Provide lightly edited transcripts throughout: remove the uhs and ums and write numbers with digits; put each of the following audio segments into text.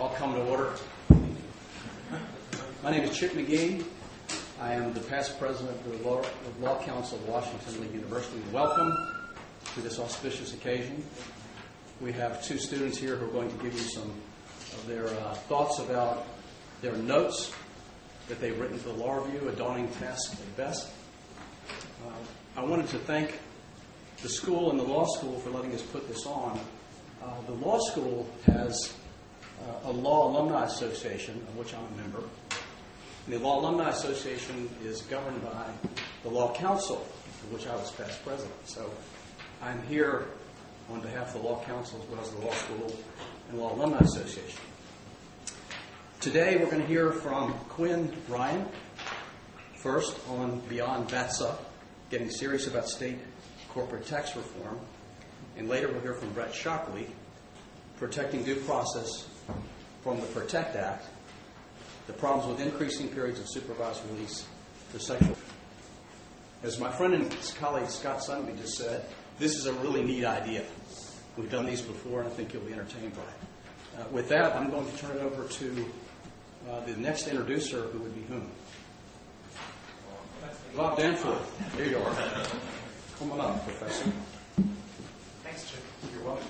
All come to order. My name is Chip McGee. I am the past president of the Law Council of Washington Lee University. Welcome to this auspicious occasion. We have two students here who are going to give you some of their thoughts about their notes that they've written for the Law Review, a daunting task at best. I wanted to thank the school and the law school for letting us put this on. The law school has a Law Alumni Association, of which I'm a member. And the Law Alumni Association is governed by the Law Council, of which I was past president. So I'm here on behalf of the Law Council as well as the Law School and Law Alumni Association. Today we're going to hear from Quinn Ryan, first on Beyond BATSA, getting serious about state corporate tax reform. And later we'll hear from Brett Shockley, protecting due process from the PROTECT Act, the problems with increasing periods of supervised release for sexual. As my friend and colleague Scott Sunby just said, this is a really neat idea. We've done these before, and I think you'll be entertained by it. With that, I'm going to turn it over to the next introducer, who would be whom? Bob Danforth. Here you are. Come on up, Professor. Thanks, Chip. You're welcome.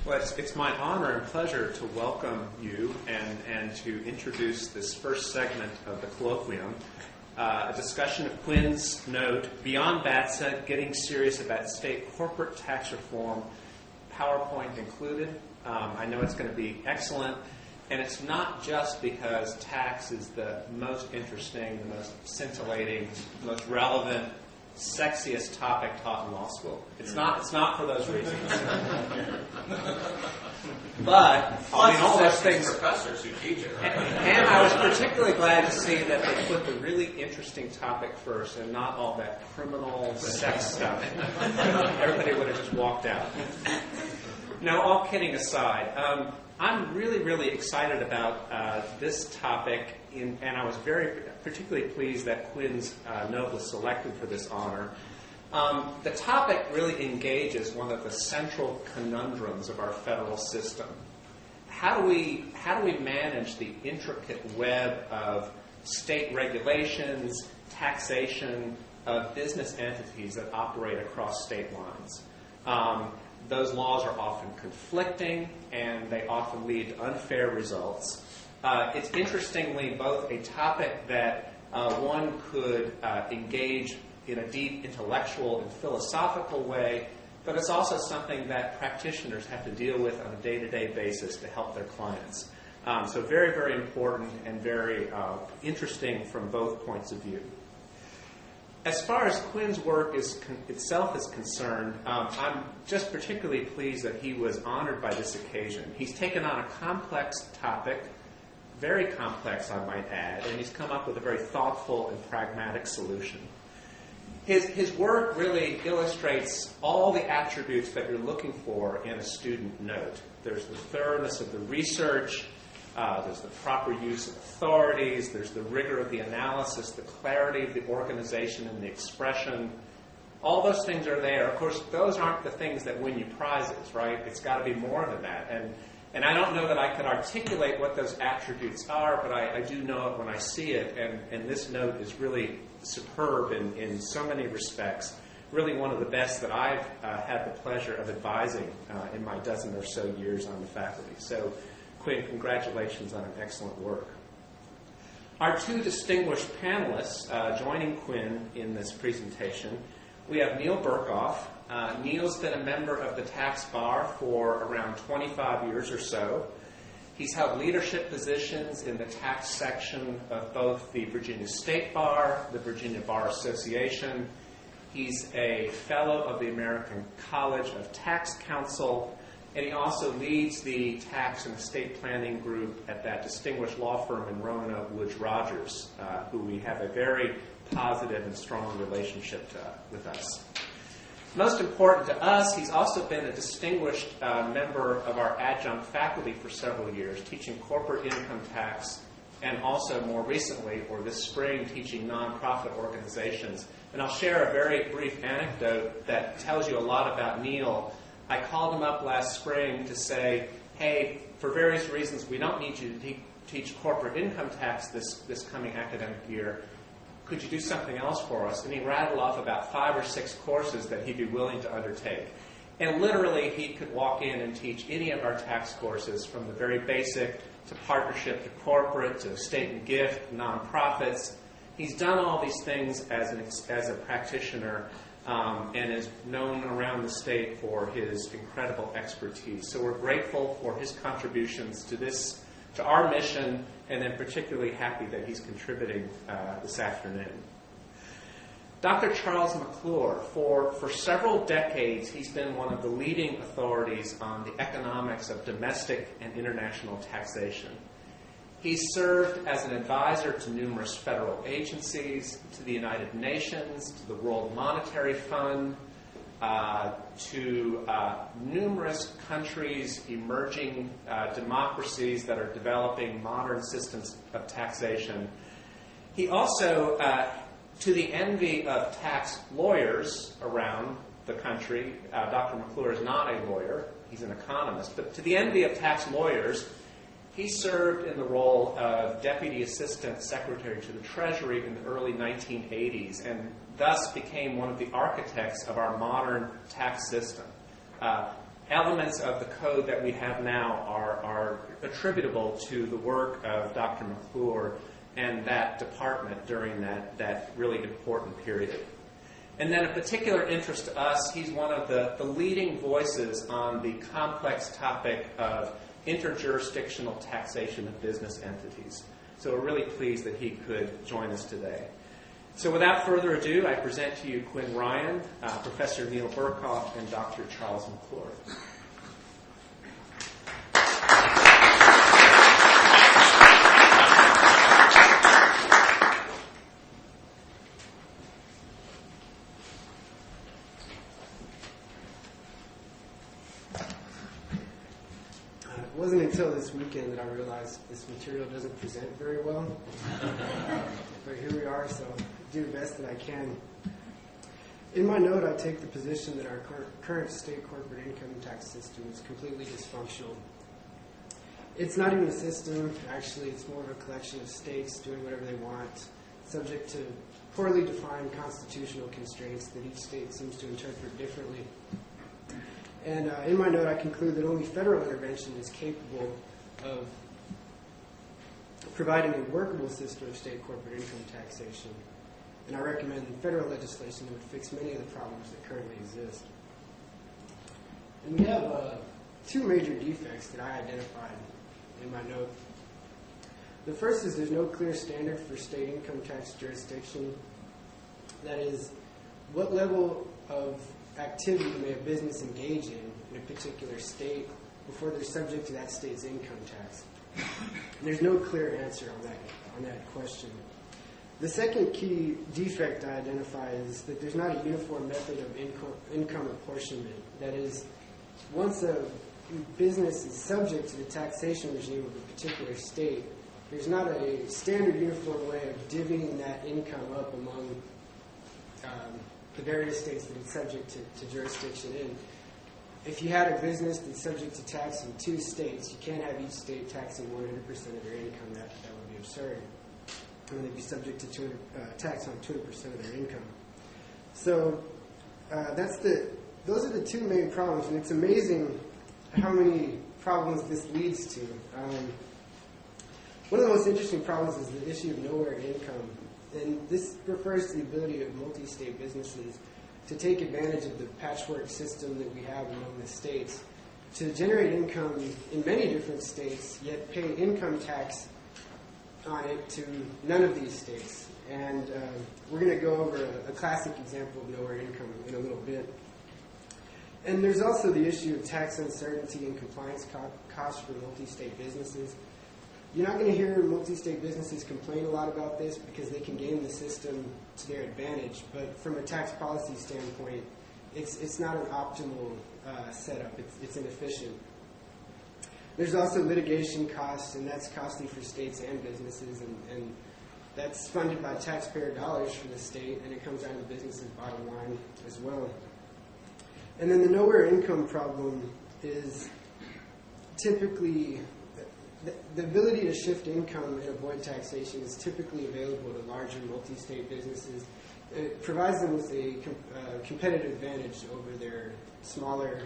Well, it's my honor and pleasure to welcome you and to introduce this first segment of the colloquium, a discussion of Quinn's note, Beyond BATSA, Getting Serious About State Corporate Tax Reform, PowerPoint included. I know it's going to be excellent, and it's not just because tax is the most interesting, the most scintillating, the most relevant, sexiest topic taught in law school. It's not for those reasons. But I mean, all those things. Professors who teach it, right? And I was particularly glad to see that they put the really interesting topic first, and not all that criminal sex stuff. Everybody would have just walked out. Now, all kidding aside, I'm really, really excited about this topic, and I was particularly pleased that Quinn's note was selected for this honor. The topic really engages one of the central conundrums of our federal system. How do we manage the intricate web of state regulations, taxation of business entities that operate across state lines? Those laws are often conflicting, and they often lead to unfair results. It's interestingly both a topic that one could engage in a deep intellectual and philosophical way, but it's also something that practitioners have to deal with on a day-to-day basis to help their clients. So very, very important and very interesting from both points of view. As far as Quinn's work itself is concerned, I'm just particularly pleased that he was honored by this occasion. He's taken on a complex topic, very complex, I might add, and he's come up with a very thoughtful and pragmatic solution. His work really illustrates all the attributes that you're looking for in a student note. There's the thoroughness of the research, there's the proper use of authorities, there's the rigor of the analysis, the clarity of the organization and the expression. All those things are there. Of course, those aren't the things that win you prizes, right? It's got to be more than that. And I don't know that I could articulate what those attributes are, but I do know it when I see it. And this note is really superb in so many respects. Really one of the best that I've had the pleasure of advising in my dozen or so years on the faculty. So, Quinn, congratulations on an excellent work. Our two distinguished panelists joining Quinn in this presentation, we have Neil Burkhoff. Neil's been a member of the tax bar for around 25 years or so. He's held leadership positions in the tax section of both the Virginia State Bar, the Virginia Bar Association. He's a fellow of the American College of Tax Counsel, and he also leads the tax and estate planning group at that distinguished law firm in Roanoke, Woods Rogers, who we have a very positive and strong relationship with us. Most important to us, he's also been a distinguished member of our adjunct faculty for several years, teaching corporate income tax, and also more recently, or this spring, teaching nonprofit organizations. And I'll share a very brief anecdote that tells you a lot about Neil. I called him up last spring to say, hey, for various reasons, we don't need you to teach corporate income tax this coming academic year. Could you do something else for us? And he rattled off about 5 or 6 courses that he'd be willing to undertake. And literally, he could walk in and teach any of our tax courses, from the very basic to partnership to corporate to estate and gift, nonprofits. He's done all these things as a practitioner and is known around the state for his incredible expertise. So we're grateful for his contributions to our mission, and then particularly happy that he's contributing this afternoon. Dr. Charles McClure, for several decades, he's been one of the leading authorities on the economics of domestic and international taxation. He's served as an advisor to numerous federal agencies, to the United Nations, to the World Monetary Fund, to numerous countries, emerging democracies that are developing modern systems of taxation. He also, to the envy of tax lawyers around the country, Dr. McClure is not a lawyer, he's an economist, but to the envy of tax lawyers, he served in the role of Deputy Assistant Secretary to the Treasury in the early 1980s and thus became one of the architects of our modern tax system. Elements of the code that we have now are attributable to the work of Dr. McClure and that department during that really important period. And then of particular interest to us, he's one of the leading voices on the complex topic of interjurisdictional taxation of business entities. So we're really pleased that he could join us today. So without further ado, I present to you Quinn Ryan, Professor Neil Burkhoff, and Dr. Charles McClure. It wasn't until this weekend that I realized this material doesn't present very well. But here we are, so I'll do the best that I can. In my note, I take the position that our current state corporate income tax system is completely dysfunctional. It's not even a system. Actually, it's more of a collection of states doing whatever they want, subject to poorly defined constitutional constraints that each state seems to interpret differently. And in my note, I conclude that only federal intervention is capable of providing a workable system of state corporate income taxation. And I recommend federal legislation that would fix many of the problems that currently exist. And we have 2 major defects that I identified in my note. The first is there's no clear standard for state income tax jurisdiction. That is, what level of activity may a business engage in a particular state before they're subject to that state's income tax? There's no clear answer on that question. The second key defect I identify is that there's not a uniform method of income apportionment. That is, once a business is subject to the taxation regime of a particular state, there's not a standard uniform way of divvying that income up among the various states that it's subject to jurisdiction in. If you had a business that's subject to tax in 2 states, you can't have each state taxing 100% of their income. That would be absurd. And they'd be subject to tax on 200% of their income. So those are the 2 main problems, and it's amazing how many problems this leads to. One of the most interesting problems is the issue of nowhere income. And this refers to the ability of multi-state businesses to take advantage of the patchwork system that we have among the states to generate income in many different states, yet pay income tax on it to none of these states. And we're going to go over a classic example of nowhere income in a little bit. And there's also the issue of tax uncertainty and compliance costs for multi-state businesses. You're not going to hear multi-state businesses complain a lot about this because they can game the system to their advantage. But from a tax policy standpoint, it's not an optimal setup. It's inefficient. There's also litigation costs, and that's costly for states and businesses, and that's funded by taxpayer dollars for the state, and it comes out of the business's bottom line as well. And then the nowhere income problem is typically the ability to shift income and avoid taxation is typically available to larger multi-state businesses. It provides them with a competitive advantage over their smaller,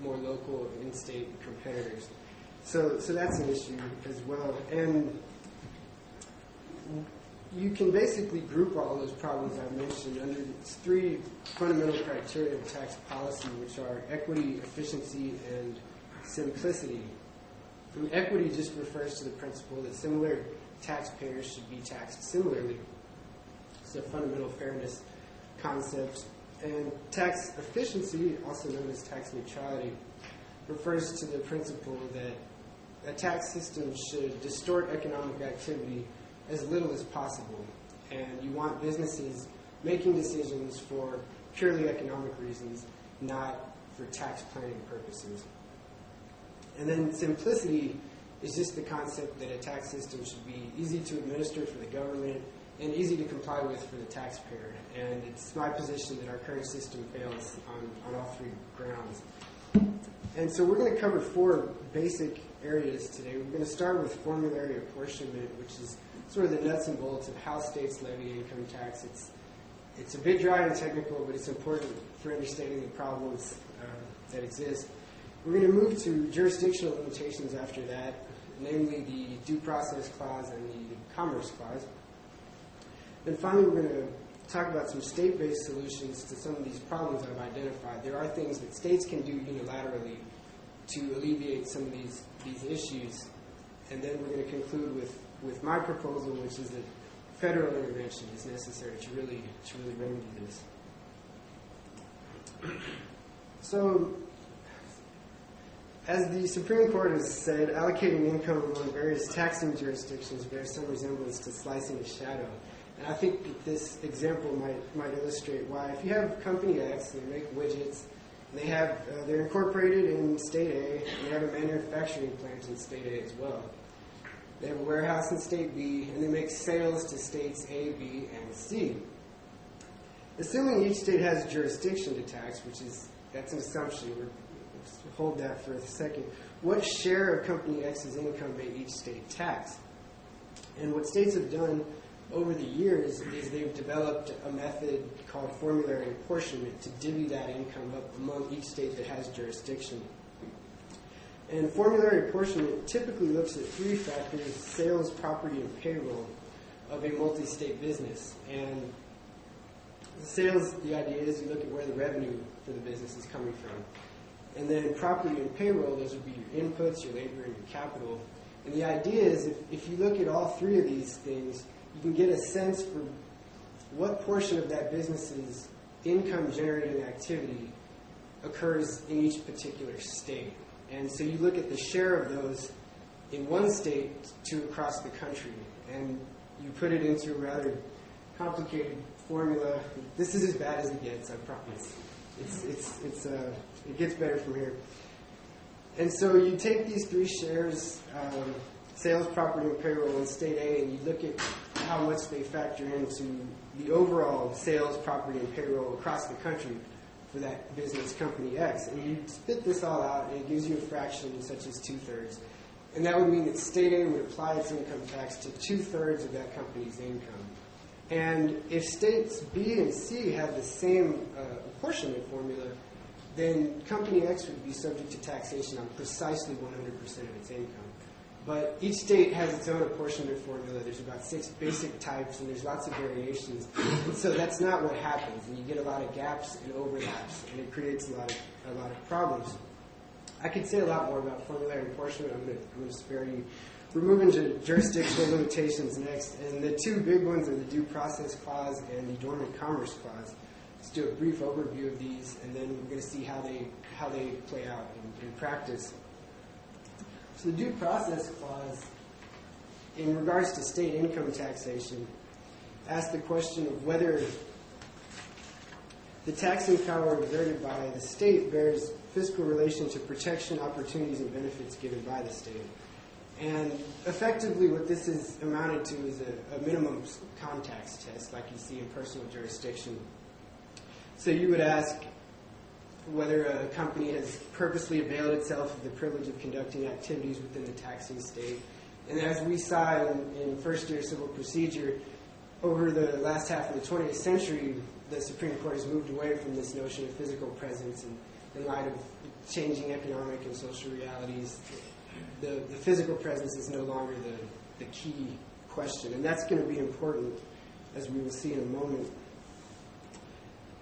more local in-state competitors. So that's an issue as well. And you can basically group all those problems I've mentioned under three fundamental criteria of tax policy, which are equity, efficiency, and simplicity. And equity just refers to the principle that similar taxpayers should be taxed similarly. It's a fundamental fairness concept. And tax efficiency, also known as tax neutrality, refers to the principle that a tax system should distort economic activity as little as possible. And you want businesses making decisions for purely economic reasons, not for tax planning purposes. And then simplicity is just the concept that a tax system should be easy to administer for the government and easy to comply with for the taxpayer. And it's my position that our current system fails on all three grounds. And so we're going to cover four basic areas today. We're going to start with formulary apportionment, which is sort of the nuts and bolts of how states levy income tax. It's a bit dry and technical, but it's important for understanding the problems that exist. We're going to move to jurisdictional limitations after that, namely the due process clause and the commerce clause. And finally, we're going to talk about some state-based solutions to some of these problems I've identified. There are things that states can do unilaterally to alleviate some of these issues. And then we're going to conclude with my proposal, which is that federal intervention is necessary to really remedy this. So, as the Supreme Court has said, allocating income among various taxing jurisdictions bears some resemblance to slicing a shadow. And I think that this example might illustrate why. If you have company X, they make widgets, and they're incorporated in state A, and they have a manufacturing plant in state A as well. They have a warehouse in state B, and they make sales to states A, B, and C. Assuming each state has jurisdiction to tax, that's an assumption. We'll hold that for a second. What share of company X's income may each state tax? And what states have done over the years is they've developed a method called formulary apportionment to divvy that income up among each state that has jurisdiction. And formulary apportionment typically looks at three factors: sales, property, and payroll of a multi-state business. And the sales, the idea is you look at where the revenue for the business is coming from. And then property and payroll, those would be your inputs, your labor, and your capital. And the idea is if you look at all three of these things, you can get a sense for what portion of that business's income-generating activity occurs in each particular state. And so you look at the share of those in one state to across the country, and you put it into a rather complicated formula. This is as bad as it gets, I promise. It gets better from here. And so you take these three shares, sales, property, and payroll in state A, and you look at how much they factor into the overall sales, property, and payroll across the country for that business, company X. And you spit this all out, and it gives you a fraction such as 2/3. And that would mean that state A would apply its income tax to 2/3 of that company's income. And if states B and C have the same apportionment formula, then company X would be subject to taxation on precisely 100% of its income. But each state has its own apportionment formula. There's about 6 basic types, and there's lots of variations. And so that's not what happens. And you get a lot of gaps and overlaps, and it creates a lot of problems. I could say a lot more about formulary apportionment. I'm going to spare you. We're moving to jurisdictional limitations next. And the two big ones are the due process clause and the dormant commerce clause. Let's do a brief overview of these, and then we're going to see how they play out in practice. So the due process clause, in regards to state income taxation, asks the question of whether the taxing power exerted by the state bears fiscal relation to protection, opportunities, and benefits given by the state. And effectively what this is amounted to is a minimum contacts test like you see in personal jurisdiction. So you would ask, whether a company has purposely availed itself of the privilege of conducting activities within the taxing state. And as we saw in first-year civil procedure, over the last half of the 20th century, the Supreme Court has moved away from this notion of physical presence, and in light of changing economic and social realities, the physical presence is no longer the key question, and that's going to be important, as we will see in a moment.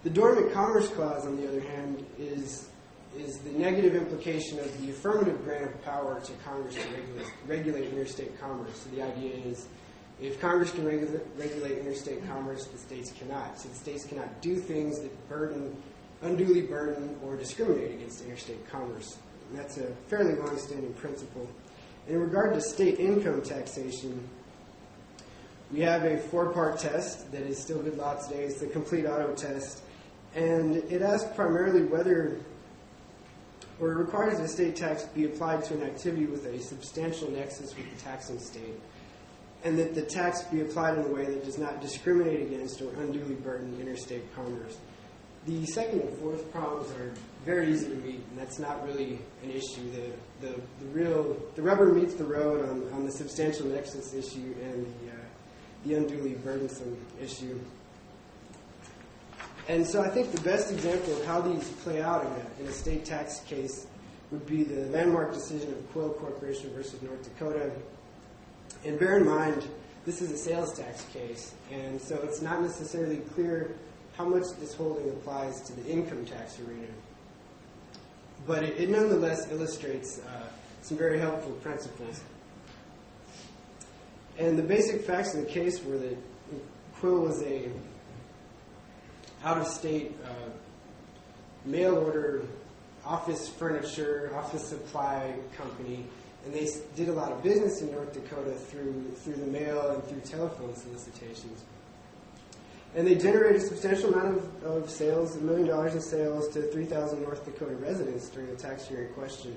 The Dormant Commerce Clause, on the other hand, is the negative implication of the affirmative grant of power to Congress to regulate interstate commerce. So the idea is, if Congress can regulate interstate commerce, the states cannot. So the states cannot do things that unduly burden or discriminate against interstate commerce. And that's a fairly long-standing principle. In regard to state income taxation, we have a 4-part test that is still good law today. It's the complete auto test. And it asks primarily whether, or it requires the state tax be applied to an activity with a substantial nexus with the taxing state, and that the tax be applied in a way that does not discriminate against or unduly burden interstate commerce. The second and fourth problems are very easy to meet, and that's not really an issue. The rubber meets the road on the substantial nexus issue and the unduly burdensome issue. And so I think the best example of how these play out in a state tax case would be the landmark decision of Quill Corporation versus North Dakota. And bear in mind, this is a sales tax case, and so it's not necessarily clear how much this holding applies to the income tax arena. But it nonetheless illustrates some very helpful principles. And the basic facts of the case were that Quill was a out-of-state mail order office furniture, office supply company, and they did a lot of business in North Dakota through the mail and through telephone solicitations. And they generated a substantial amount of sales, $1 million in sales to 3,000 North Dakota residents during the tax year in question.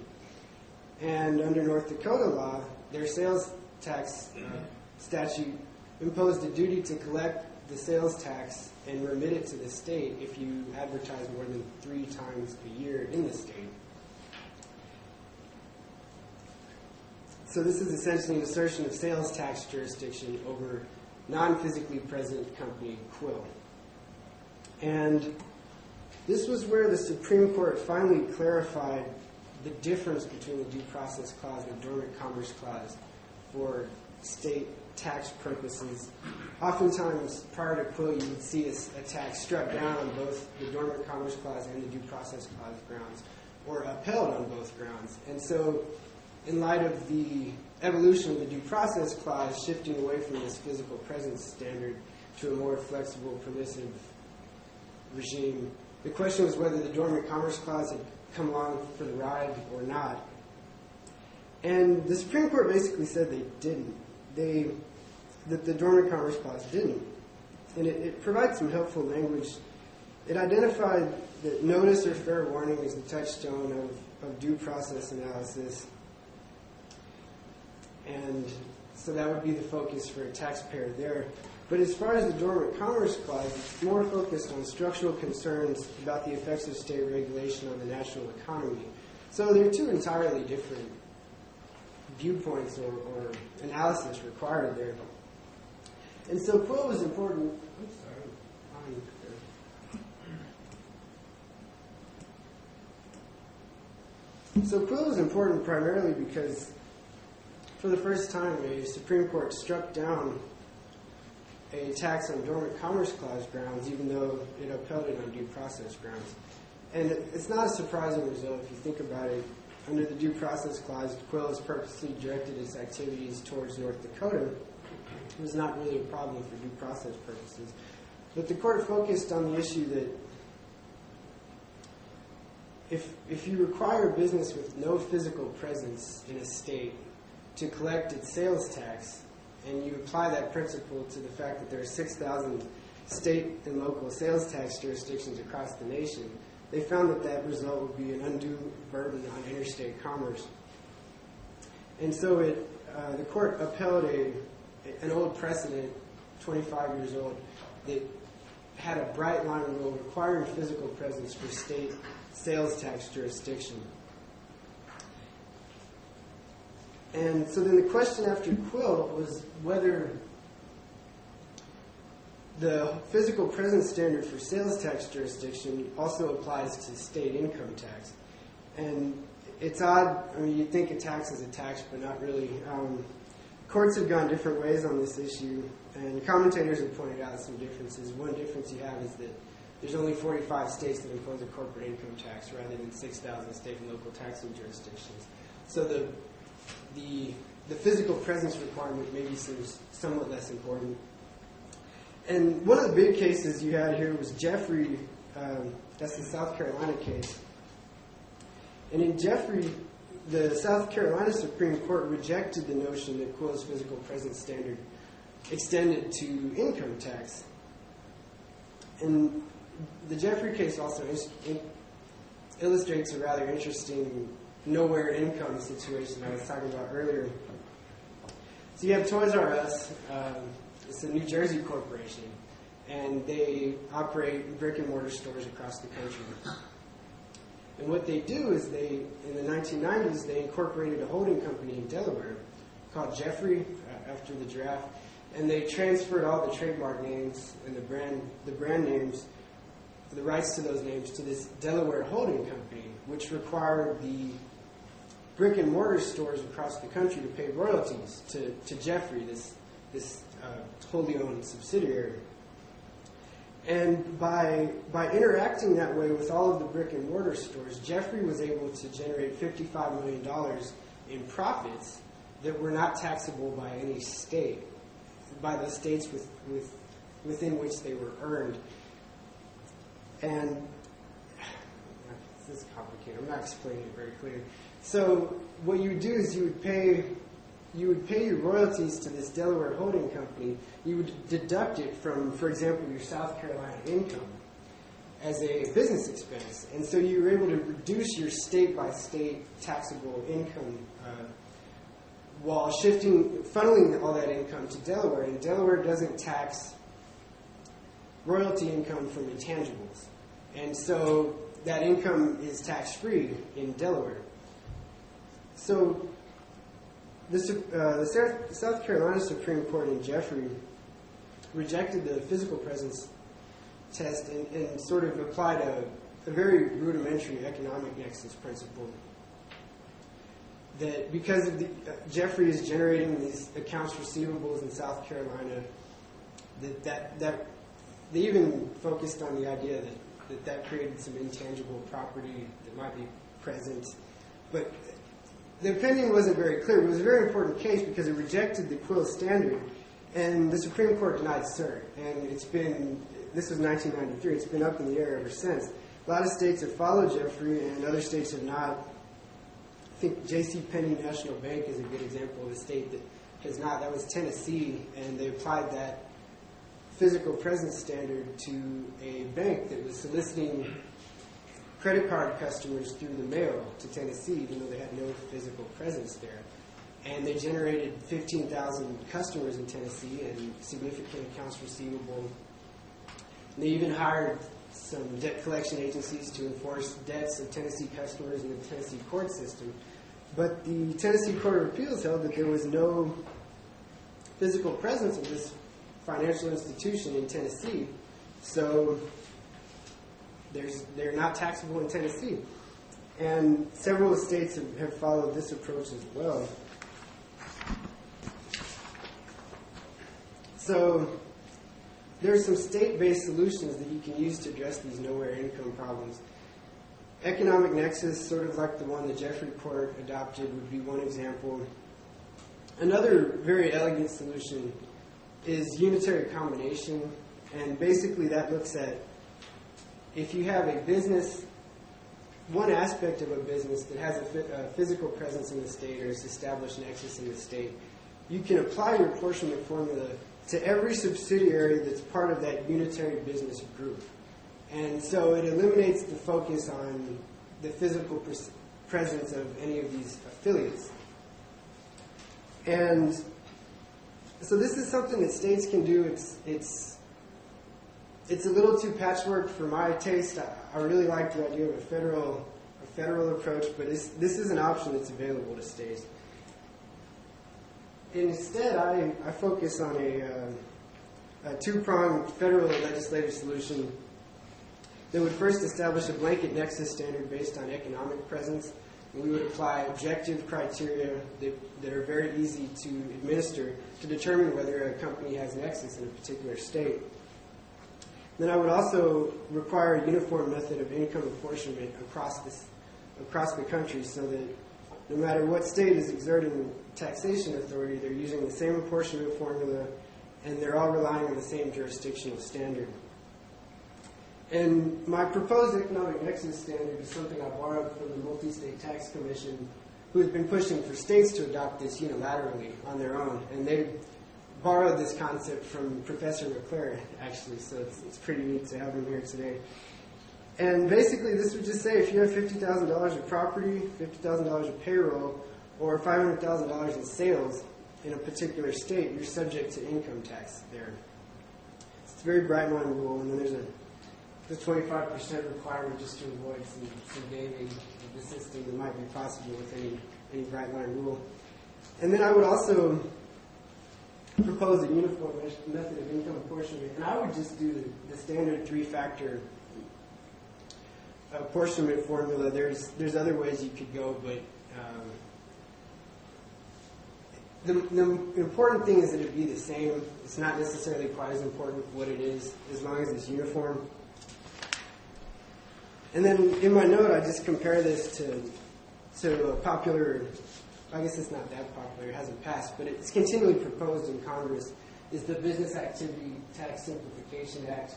And under North Dakota law, their sales tax statute imposed a duty to collect the sales tax and remit it to the state if you advertise more than 3 times a year in the state. So this is essentially an assertion of sales tax jurisdiction over non-physically present company Quill. And this was where the Supreme Court finally clarified the difference between the Due Process Clause and the Dormant Commerce Clause for state tax purposes. Oftentimes, prior to Quill, you would see a tax struck down on both the Dormant Commerce Clause and the Due Process Clause grounds, or upheld on both grounds. And so, in light of the evolution of the Due Process Clause shifting away from this physical presence standard to a more flexible, permissive regime, the question was whether the Dormant Commerce Clause had come along for the ride or not. And the Supreme Court basically said they didn't. That the Dormant Commerce Clause didn't. And it provides some helpful language. It identified that notice or fair warning is the touchstone of due process analysis. And so that would be the focus for a taxpayer there. But as far as the Dormant Commerce Clause, it's more focused on structural concerns about the effects of state regulation on the national economy. So they're two entirely different viewpoints or analysis required there. And so Quill was important. So Quill was important primarily because for the first time a Supreme Court struck down a tax on Dormant Commerce Clause grounds, even though it upheld it on due process grounds. And it's not a surprising result if you think about it. Under the Due Process Clause, Quill has purposely directed its activities towards North Dakota. It was not really a problem for due process purposes. But the court focused on the issue that if you require a business with no physical presence in a state to collect its sales tax, and you apply that principle to the fact that there are 6,000 state and local sales tax jurisdictions across the nation, they found that result would be an undue burden on interstate commerce. And so the court upheld an old precedent, 25 years old, that had a bright line rule requiring physical presence for state sales tax jurisdiction. And so then the question after Quill was whether the physical presence standard for sales tax jurisdiction also applies to state income tax. And it's odd, I mean, you'd think a tax is a tax, but not really. Courts have gone different ways on this issue, and commentators have pointed out some differences. One difference you have is that there's only 45 states that impose a corporate income tax rather than 6,000 state and local taxing jurisdictions. So the physical presence requirement maybe seems somewhat less important. And one of the big cases you had here was Jeffrey, that's the South Carolina case. And in Jeffrey, the South Carolina Supreme Court rejected the notion that Quill's physical presence standard extended to income tax. And the Jeffrey case also illustrates a rather interesting nowhere income situation I was talking about earlier. So you have Toys R Us, it's a New Jersey corporation, and they operate brick and mortar stores across the country. And what they do is in the 1990s, they incorporated a holding company in Delaware called Jeffrey, after the giraffe, and they transferred all the trademark names and the brand names, the rights to those names, to this Delaware holding company, which required the brick and mortar stores across the country to pay royalties to Jeffrey, this wholly owned subsidiary. And by interacting that way with all of the brick and mortar stores, Jeffrey was able to generate $55 million in profits that were not taxable by any state, by the states within which they were earned. And this is complicated. I'm not explaining it very clearly. So what you would do is you would pay your royalties to this Delaware holding company. You would deduct it from, for example, your South Carolina income as a business expense. And so you were able to reduce your state-by-state taxable income while funneling all that income to Delaware. And Delaware doesn't tax royalty income from intangibles. And so that income is tax-free in Delaware. So the South Carolina Supreme Court in Jeffrey rejected the physical presence test and sort of applied a very rudimentary economic nexus principle. That because of Jeffrey is generating these accounts receivables in South Carolina, that they even focused on the idea that created some intangible property that might be present. But the opinion wasn't very clear. It was a very important case because it rejected the Quill standard, and the Supreme Court denied cert. And this was 1993, it's been up in the air ever since. A lot of states have followed Jeffrey, and other states have not. I think J.C. Penney National Bank is a good example of a state that has not. That was Tennessee, and they applied that physical presence standard to a bank that was soliciting credit card customers through the mail to Tennessee, even though they had no physical presence there. And they generated 15,000 customers in Tennessee and significant accounts receivable. And they even hired some debt collection agencies to enforce debts of Tennessee customers in the Tennessee court system. But the Tennessee Court of Appeals held that there was no physical presence of this financial institution in Tennessee. So they're not taxable in Tennessee. And several states have followed this approach as well. So there are some state-based solutions that you can use to address these nowhere income problems. Economic nexus, sort of like the one the Jeffrey Court adopted, would be one example. Another very elegant solution is unitary combination, and basically that looks at if you have a business, one aspect of a business that has a physical presence in the state or has established nexus in the state, you can apply your apportionment formula to every subsidiary that's part of that unitary business group. And so it eliminates the focus on the physical presence of any of these affiliates. And so this is something that states can do. It's a little too patchwork for my taste. I really like the idea of a federal approach, but this is an option that's available to states. Instead, I focus on a two-pronged federal legislative solution that would first establish a blanket nexus standard based on economic presence. And we would apply objective criteria that are very easy to administer to determine whether a company has nexus in a particular state. Then I would also require a uniform method of income apportionment across the country, so that no matter what state is exerting taxation authority, they're using the same apportionment formula, and they're all relying on the same jurisdictional standard. And my proposed economic nexus standard is something I borrowed from the Multi-State Tax Commission, who has been pushing for states to adopt this unilaterally on their own. And they borrowed this concept from Professor McClure, actually, so it's pretty neat to have him here today. And basically, this would just say if you have $50,000 of property, $50,000 of payroll, or $500,000 in sales in a particular state, you're subject to income tax there. It's a very bright line rule, and then there's the 25% requirement just to avoid some gaming of the system that might be possible with any bright line rule. And then I would also propose a uniform method of income apportionment, and I would just do the standard three-factor apportionment formula. There's other ways you could go, but the important thing is that it be the same. It's not necessarily quite as important what it is, as long as it's uniform. And then in my note, I just compare this to a popular, I guess it's not that popular, it hasn't passed, but it's continually proposed in Congress, is the Business Activity Tax Simplification Act.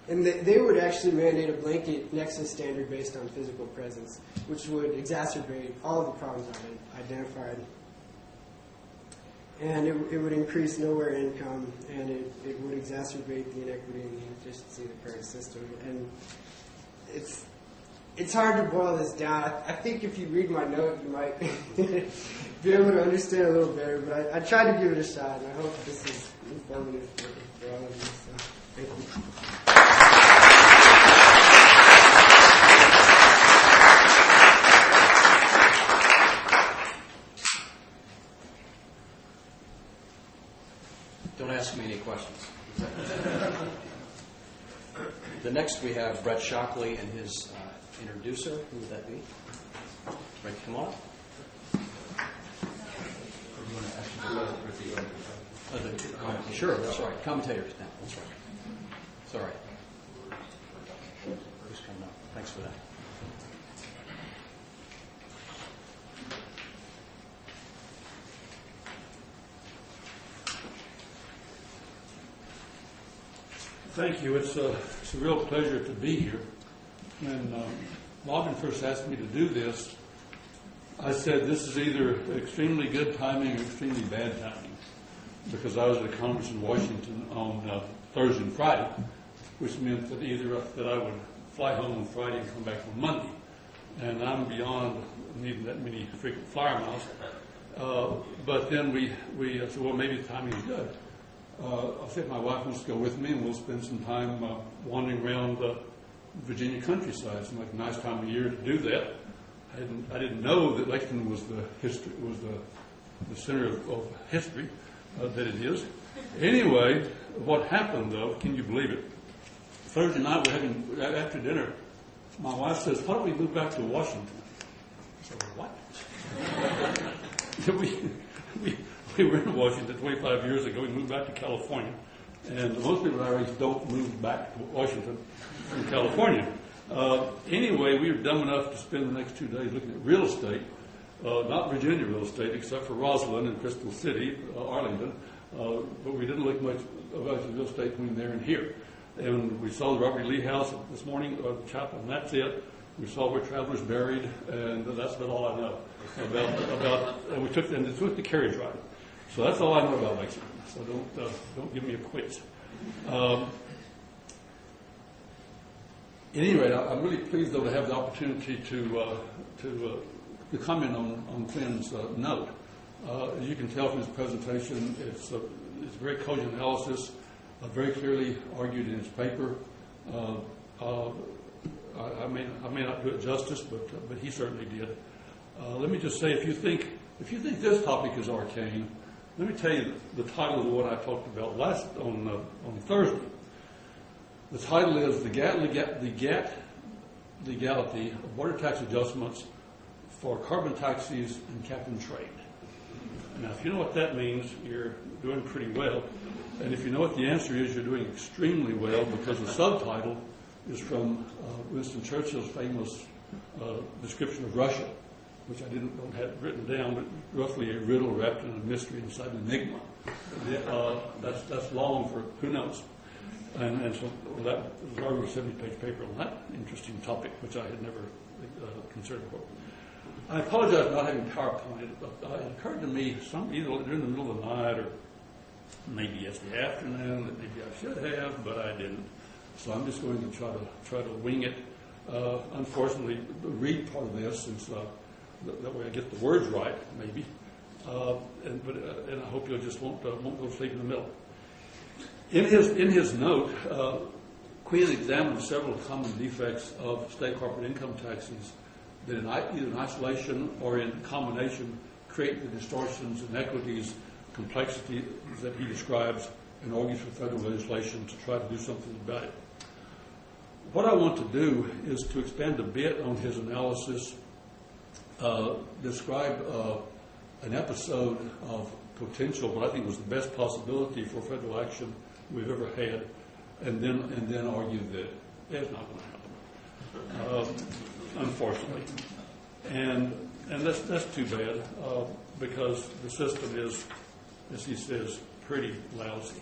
And they would actually mandate a blanket nexus standard based on physical presence, which would exacerbate all of the problems I've identified. And it would increase nowhere income, and it would exacerbate the inequity and the inefficiency of the current system. And it's hard to boil this down. I think if you read my note, you might be able to understand a little better, but I tried to give it a shot, and I hope this is informative for all of you. So, thank you. Don't ask me any questions. The next we have Brett Shockley and his introducer. Who would that be? Brett, come on. Sure, that's right. Commentators now. That's right. It's all right. Just coming up. Thanks for that. Thank you. It's a real pleasure to be here. When Robin first asked me to do this, I said this is either extremely good timing or extremely bad timing, because I was at a conference in Washington on Thursday and Friday, which meant that either that I would fly home on Friday and come back on Monday, and I'm beyond needing that many frequent flyer miles. But then we said, well, maybe the timing is good. I said my wife wants to go with me, and we'll spend some time wandering around the Virginia countryside. It's like a nice time of year to do that. I didn't know that Lexington was the center of history that it is. Anyway, what happened though? Can you believe it? Thursday night after dinner. My wife says, "Why don't we move back to Washington?" I said, "What?" We were in Washington 25 years ago. We moved back to California. And most people our age don't move back to Washington from California. Anyway, we were dumb enough to spend the next 2 days looking at real estate, not Virginia real estate, except for Rosslyn and Crystal City, Arlington. But we didn't look much about the real estate between there and here. And we saw the Robert E. Lee House this morning, the chapel, and that's it. We saw where travelers buried, and that's about all I know about. And we took the carriage ride. So that's all I know about Lexington. So don't give me a quiz. At any rate, I'm really pleased though to have the opportunity to comment on Quinn's note. As you can tell from his presentation, it's a very cogent analysis, very clearly argued in his paper. I may not do it justice, but he certainly did. Let me just say, if you think this topic is arcane, let me tell you the title of what I talked about on Thursday. The title is the legality of water tax adjustments for carbon taxis and cap and trade. Now, if you know what that means, you're doing pretty well. And if you know what the answer is, you're doing extremely well, because the subtitle is from Winston Churchill's famous description of Russia, which I don't have written down, but roughly a riddle wrapped in a mystery inside an enigma. That's long for who knows. And so that was already a 70-page paper on that interesting topic, which I had never considered before. I apologize for not having PowerPoint. It occurred to me either during the middle of the night or maybe yesterday afternoon that maybe I should have, but I didn't. So I'm just going to try to wing it. Unfortunately, read part of this, since that way I get the words right, maybe. And I hope you just won't go to sleep in the middle. In his note, Quinn examined several common defects of state corporate income taxes that either in isolation or in combination create the distortions, inequities, complexities that he describes, and argues for federal legislation to try to do something about it. What I want to do is to expand a bit on his analysis, describe an episode of potential, what I think was the best possibility for federal action we've ever had, and then argue that it's not going to happen, unfortunately. And that's too bad, because the system is, as he says, pretty lousy.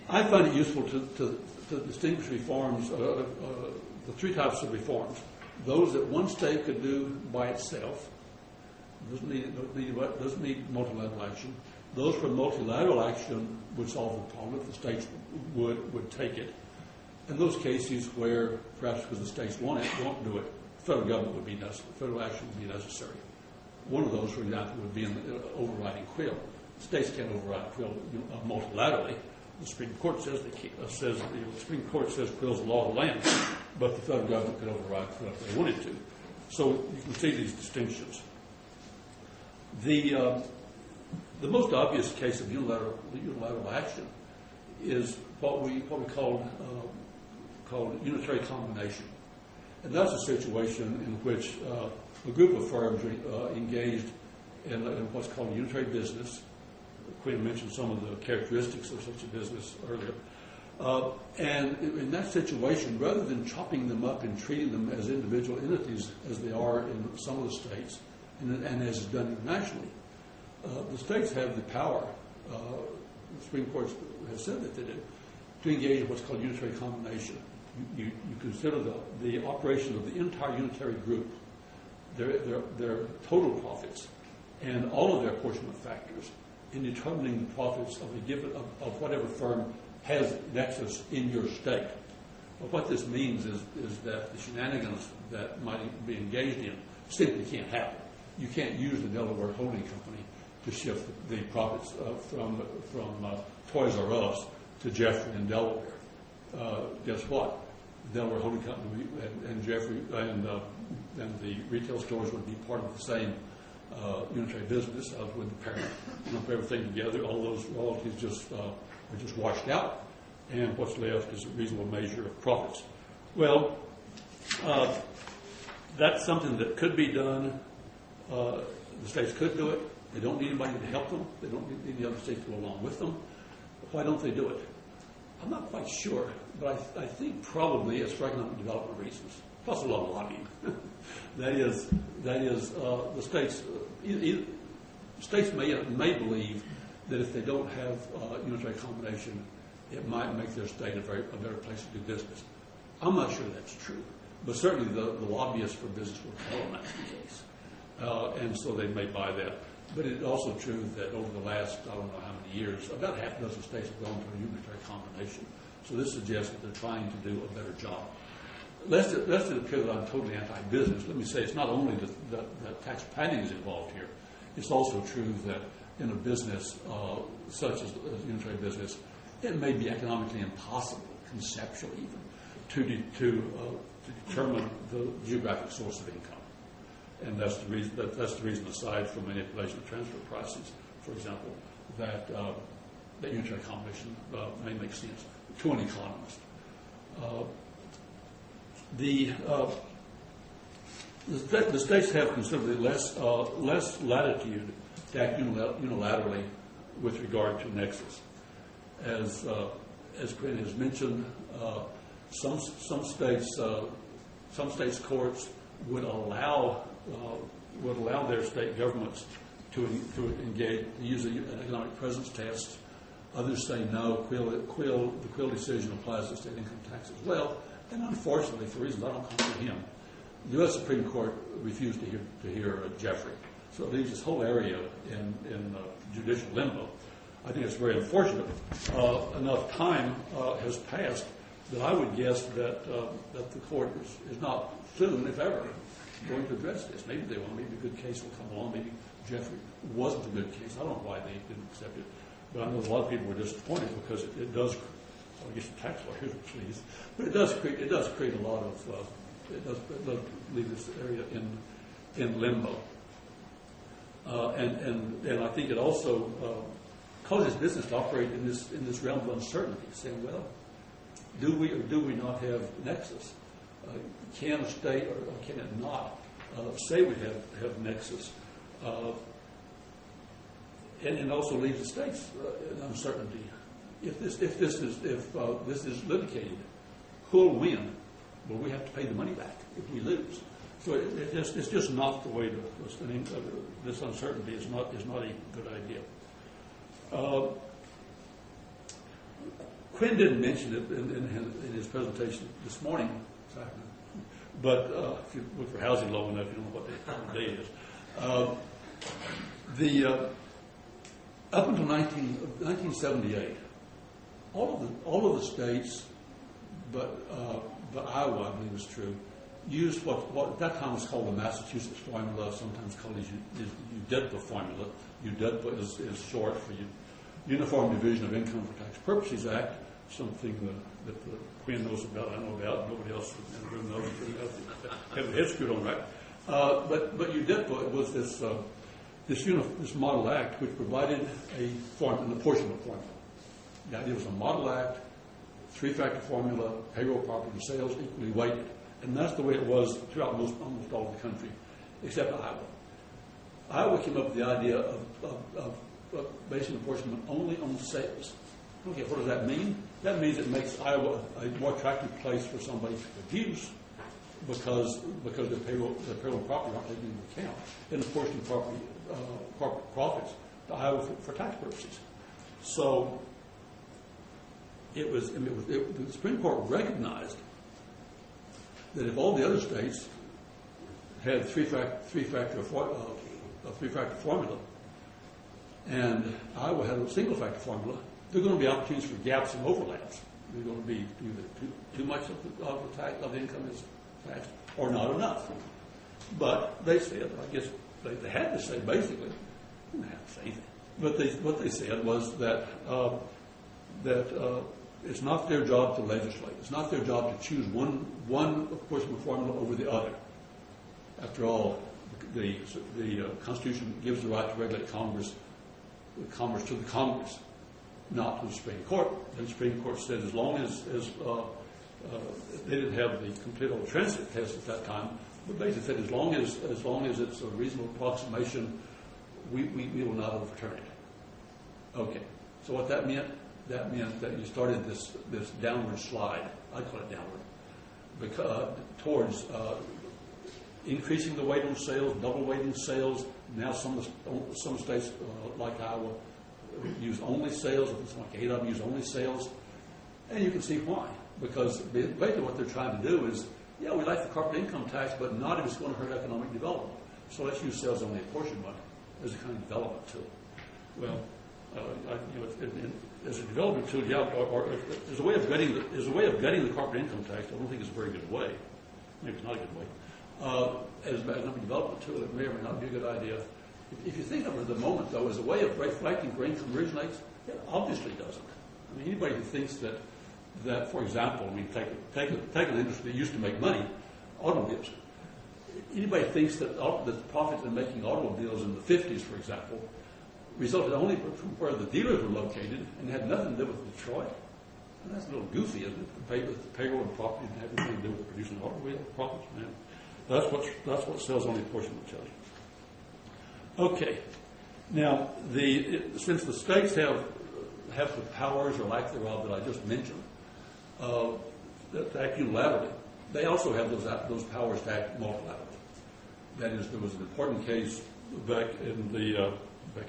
I find it useful to distinguish reforms, the three types of reforms. Those that one state could do by itself, doesn't need multilateral action. Those where multilateral action would solve the problem if the states would take it. And those cases where, perhaps because the states won't do it, federal government would be necessary, federal action would be necessary. One of those, for example, would be overriding quill. States can't override quill multilaterally. The Supreme Court says the Supreme Court says quill's a law of the land, but the federal government could override quill if they wanted to. So you can see these distinctions. The most obvious case of unilateral action is what we called unitary combination, and that's a situation in which a group of firms engaged in what's called a unitary business. Quinn mentioned some of the characteristics of such a business earlier. And in that situation, rather than chopping them up and treating them as individual entities as they are in some of the states, and as is done internationally, the states have the power, the Supreme Court has said that they do, to engage in what's called unitary combination. You consider the operation of the entire unitary group, their total profits, and all of their apportionment factors in determining the profits of a given of whatever firm has nexus in your state. But what this means is that the shenanigans that might be engaged in simply can't happen. You can't use the Delaware Holding Company to shift the profits from Toys R Us to Jeffrey in Delaware. Guess what? The Delaware Holding Company and Jeffrey and the retail stores would be part of the same unitary business with the parent. Lump everything together, all those royalties are just washed out, and what's left is a reasonable measure of profits. Well, that's something that could be done. The states could do it. They don't need anybody to help them. They don't need the other states to go along with them. Why don't they do it? I'm not quite sure, but I think probably it's for economic development reasons, plus a lot of lobbying. That is, the states. States may believe that if they don't have unitary combination, it might make their state a better place to do business. I'm not sure that's true, but certainly the lobbyists for business will tell them that's the case, and so they may buy that. But it's also true that over the last, I don't know how many years, about half a dozen states have gone to a unitary combination. So this suggests that they're trying to do a better job. Lest it appear that I'm totally anti-business, let me say it's not only that tax planning is involved here. It's also true that in a business such as a unitary business, it may be economically impossible, conceptually even, to determine the geographic source of income. And that's the reason, aside from manipulation of transfer prices, for example, that unitary combination may make sense to an economist. The states have considerably less latitude to act unilaterally with regard to nexus. As Quinn has mentioned, some states courts would allow their state governments to use an economic presence test. Others say no. The Quill decision applies to state income tax as well. And unfortunately, for reasons I don't comprehend, the U.S. Supreme Court refused to hear Jeffrey. So it leaves this whole area in judicial limbo. I think it's very unfortunate. Enough time has passed that I would guess that the court is not soon, if ever, going to address this. Maybe they will. Maybe a good case will come along. Maybe Jeffrey wasn't a good case. I don't know why they didn't accept it. But I know a lot of people were disappointed because it does, I guess the tax lawyers were pleased, but it does create a lot of, it does leave this area in limbo. And I think it also causes business to operate in this realm of uncertainty, saying, well, do we or do we not have nexus? Can a state or can it not say we have nexus? And it also leaves the states in uncertainty. If this is litigated, who'll win? Well, we have to pay the money back if we lose. So it's just not the way to. This uncertainty is not a good idea. Quinn didn't mention it in his presentation this morning, but if you look for housing low enough, you know what the day is. Up until 1978, all of the states, but Iowa, I believe is true, used what at that time was called the Massachusetts formula, sometimes called the UDEDPA formula. UDEDPA is short for Uniform Division of Income for Tax Purposes Act, something that Quinn knows about, I know about, nobody else in the room knows. Have the head screwed on right. But UDEDPA was this model act which provided an apportionment formula. The idea was a model act, three-factor formula, payroll, property, and sales equally weighted. And that's the way it was throughout almost all of the country, except Iowa. Iowa came up with the idea of basing apportionment only on sales. Okay, what does that mean? That means it makes Iowa a more attractive place for somebody to produce because the payroll and property aren't taken into account in apportioning corporate profits to Iowa for tax purposes. So the Supreme Court recognized that if all the other states had three-factor formula, and Iowa had a single-factor formula, there are going to be opportunities for gaps and overlaps. There's going to be either too much of the income is taxed or not enough. But they said, I guess they had to say basically, they didn't have to say anything, but what they said was that it's not their job to legislate. It's not their job to choose one apportionment formula over the other. After all, the Constitution gives the right to regulate commerce to the Congress, not to the Supreme Court. And the Supreme Court said as long as they didn't have the complete old transit test at that time, but basically said as long as it's a reasonable approximation, we will not overturn it. Okay. So what that meant? That meant that you started this downward slide. I call it downward, towards increasing the weight on sales, double weighting sales. Now some states like Iowa use only sales. It's like 8 of them use only sales, and you can see why. Because basically what they're trying to do is, yeah, we like the corporate income tax, but not if it's going to hurt economic development. So let's use sales only apportionment as a kind of development tool. Well, as a development tool, yeah, or as a way of gutting the corporate income tax, I don't think it's a very good way. Maybe it's not a good way. As an economic development tool, it may or may not be a good idea. If you think of it at the moment, though, as a way of reflecting where income originates, it obviously doesn't. I mean, anybody who thinks that that, for example, I mean, take an industry that used to make money, automobiles. Anybody thinks that the profits in making automobiles in the 50s, for example, resulted only from where the dealers were located and had nothing to do with Detroit? And that's a little goofy, isn't it? The payroll and property didn't have anything to do with producing automobile profits, man. That's what sells only a portion of the challenge. Okay. Now, since the states have the powers or lack thereof that I just mentioned, that act unilaterally, they also have those powers to act multilaterally. That is, there was an important case back in the I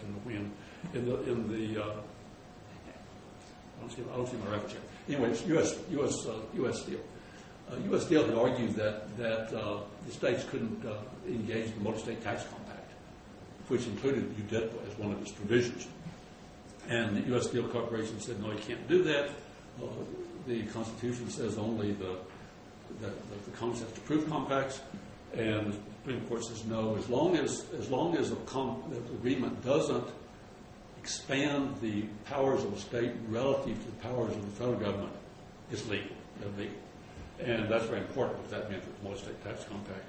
don't see my reference here. Anyway, it's U.S. Steel. U.S. Steel had argued that the states couldn't engage in the multi-state tax compact, which included UDEPA as one of its provisions. And the U.S. Steel Corporation said, no, you can't do that. The Constitution says only the Congress has to approve compacts, and the Supreme Court says no, as long as the agreement doesn't expand the powers of a state relative to the powers of the federal government, it's legal. And that's very important, because that meant that the multi-state tax compact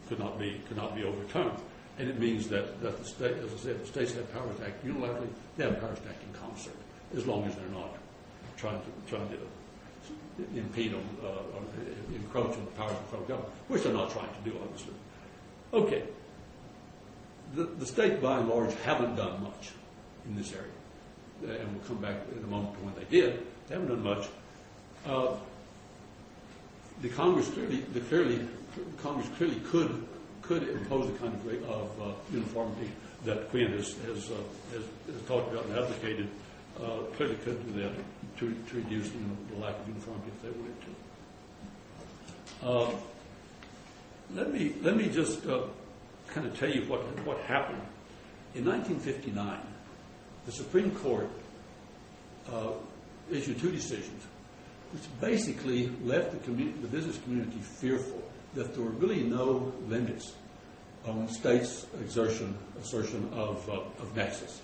could not be overturned. And it means that the state, as I said, the states have powers to act unilaterally. They have powers to act in concert, as long as they're not trying to impede or encroach on the powers of the federal government, which they're not trying to do, obviously. Okay. The states, by and large, haven't done much in this area, and we'll come back in a moment to when they did. They haven't done much. The Congress clearly could impose the kind of uniformity that Quinn has talked about and advocated. Clearly could do that to reduce the lack of uniformity if they wanted to. Let me just kind of tell you what happened. In 1959, the Supreme Court issued two decisions, which basically left the business community fearful that there were really no limits on states' assertion of nexus.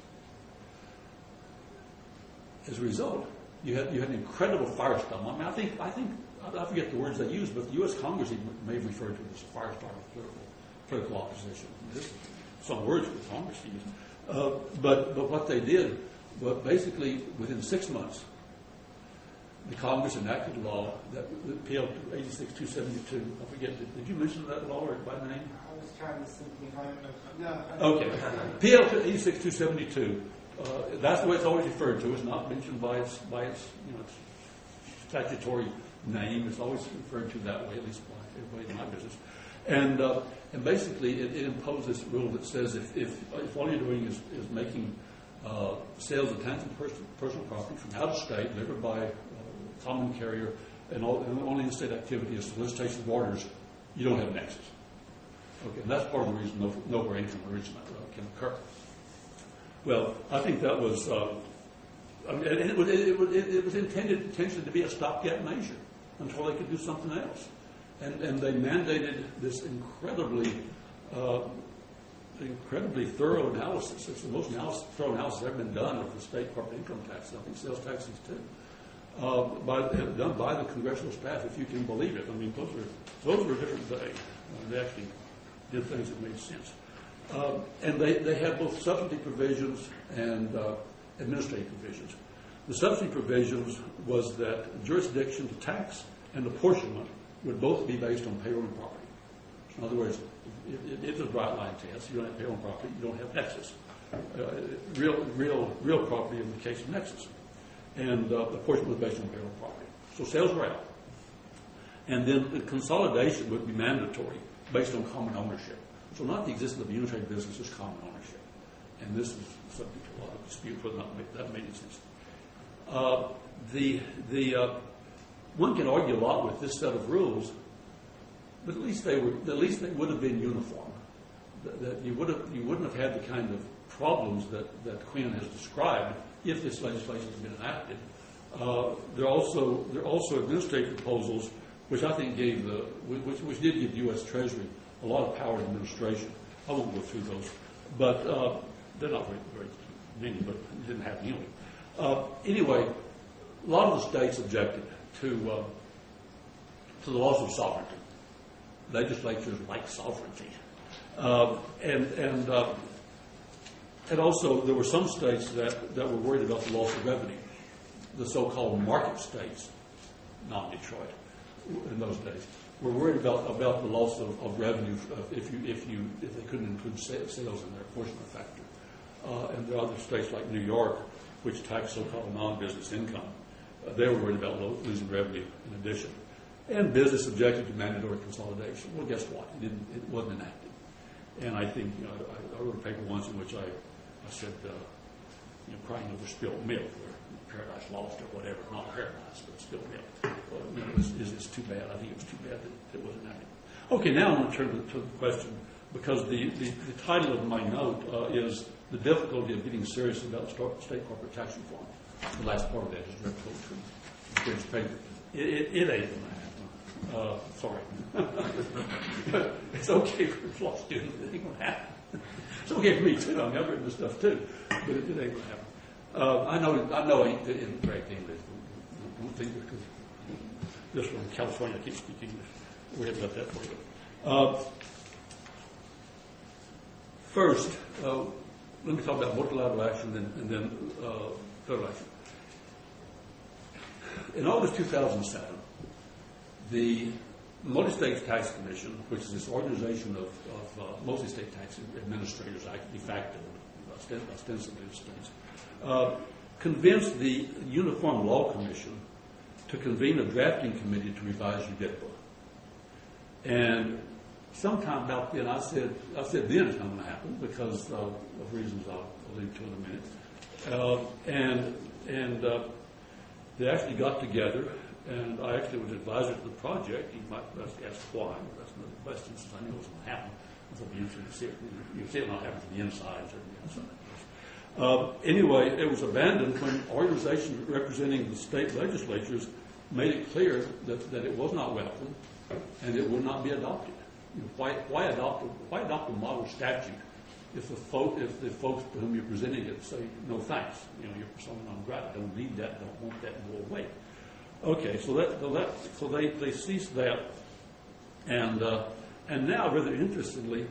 As a result, you had an incredible firestorm. I mean, I forget the words they used, but the U.S. Congress even may have referred to it as a firestorm of political opposition. Some words that Congress used. But what they did, basically within 6 months, the Congress enacted a law that PL 86-272. I forget, did you mention that law or by name? I was trying to simplify it. No. Okay. PL 86-272. That's the way it's always referred to. It's not mentioned by its statutory name. It's always referred to that way, at least by everybody in my business. And basically, it imposed this rule that says if all you're doing is making sales of tangible personal property from out of state, delivered by a common carrier, and only in state activity is solicitation of orders, you don't have a nexus. Okay, and that's part of the reason nowhere income enrichment can occur. Well, I think that was, it was intended potentially to be a stopgap measure until they could do something else. And they mandated this incredibly thorough analysis. It's the most thorough analysis ever been done of the state corporate income tax, and I think sales taxes too, done by the congressional staff, if you can believe it. I mean, those were a different day. They actually did things that made sense. And they had both substantive provisions and administrative provisions. The substantive provisions was that jurisdiction to tax and apportionment would both be based on payroll and property. In other words, it's a bright line test. You don't have payroll and property, you don't have nexus. Real property in the case of nexus. And apportionment was based on payroll and property. So sales were out. And then the consolidation would be mandatory based on common ownership. So not the existence of a unitary business, just common ownership. And this is subject to a lot of dispute whether or not that made sense. One can argue a lot with this set of rules, but at least they would have been uniform. That you wouldn't have had the kind of problems that Quinn has described if this legislation had been enacted. There are also administrative proposals which I think which did give the U.S. Treasury a lot of power in administration. I won't go through those, but they're not very many, but it didn't happen anyway. Anyway, a lot of the states objected to the loss of sovereignty. Legislatures like sovereignty. And also there were some states that were worried about the loss of revenue. The so-called market states, not Detroit, in those days, were worried about the loss of revenue if they couldn't include sales in their apportionment factor. And there are other states like New York, which tax so-called non-business income. They were worried about losing revenue in addition. And business objected to mandatory consolidation. Well, guess what? It wasn't enacted. And I think, I wrote a paper once in which I said, crying over spilled milk, or Paradise Lost, or whatever, not Paradise, but spilled milk. It's too bad. I think it was too bad that it wasn't enacted. Okay, now I'm going to turn to the question, because the title of my note is The Difficulty of Getting Serious About State Corporate Tax Reform. The last part of that is direct quote from it ain't going to happen. Sorry. It's okay for law students. It ain't going to happen. It's okay for me, too. I've written this stuff, too. But it ain't going to happen. I know it isn't great English. I don't think because this one in California keeps speaking English. We haven't got that for you. First, let me talk about multilateral action and then federal action. In August 2007, the Multi-State Tax Commission, which is this organization of multi-state tax administrators, de facto, ostensibly the states, convinced the Uniform Law Commission to convene a drafting committee to revise UDIPA. And sometime about then, I said then it's not going to happen because of reasons I'll allude to in a minute. And they actually got together, and I actually was advisor to the project. You might ask why. That's another question, since I knew it was going to happen. It'll be interesting to see it. You see it not happen from the insides or the outside. Anyway, it was abandoned when organizations representing the state legislatures made it clear that it was not welcome and it would not be adopted. Why adopt a model statute if the folks to whom you're presenting it say no thanks? You're persona non grata. Don't need that. Don't want that. Go away. Okay, so they ceased that, and now, rather interestingly,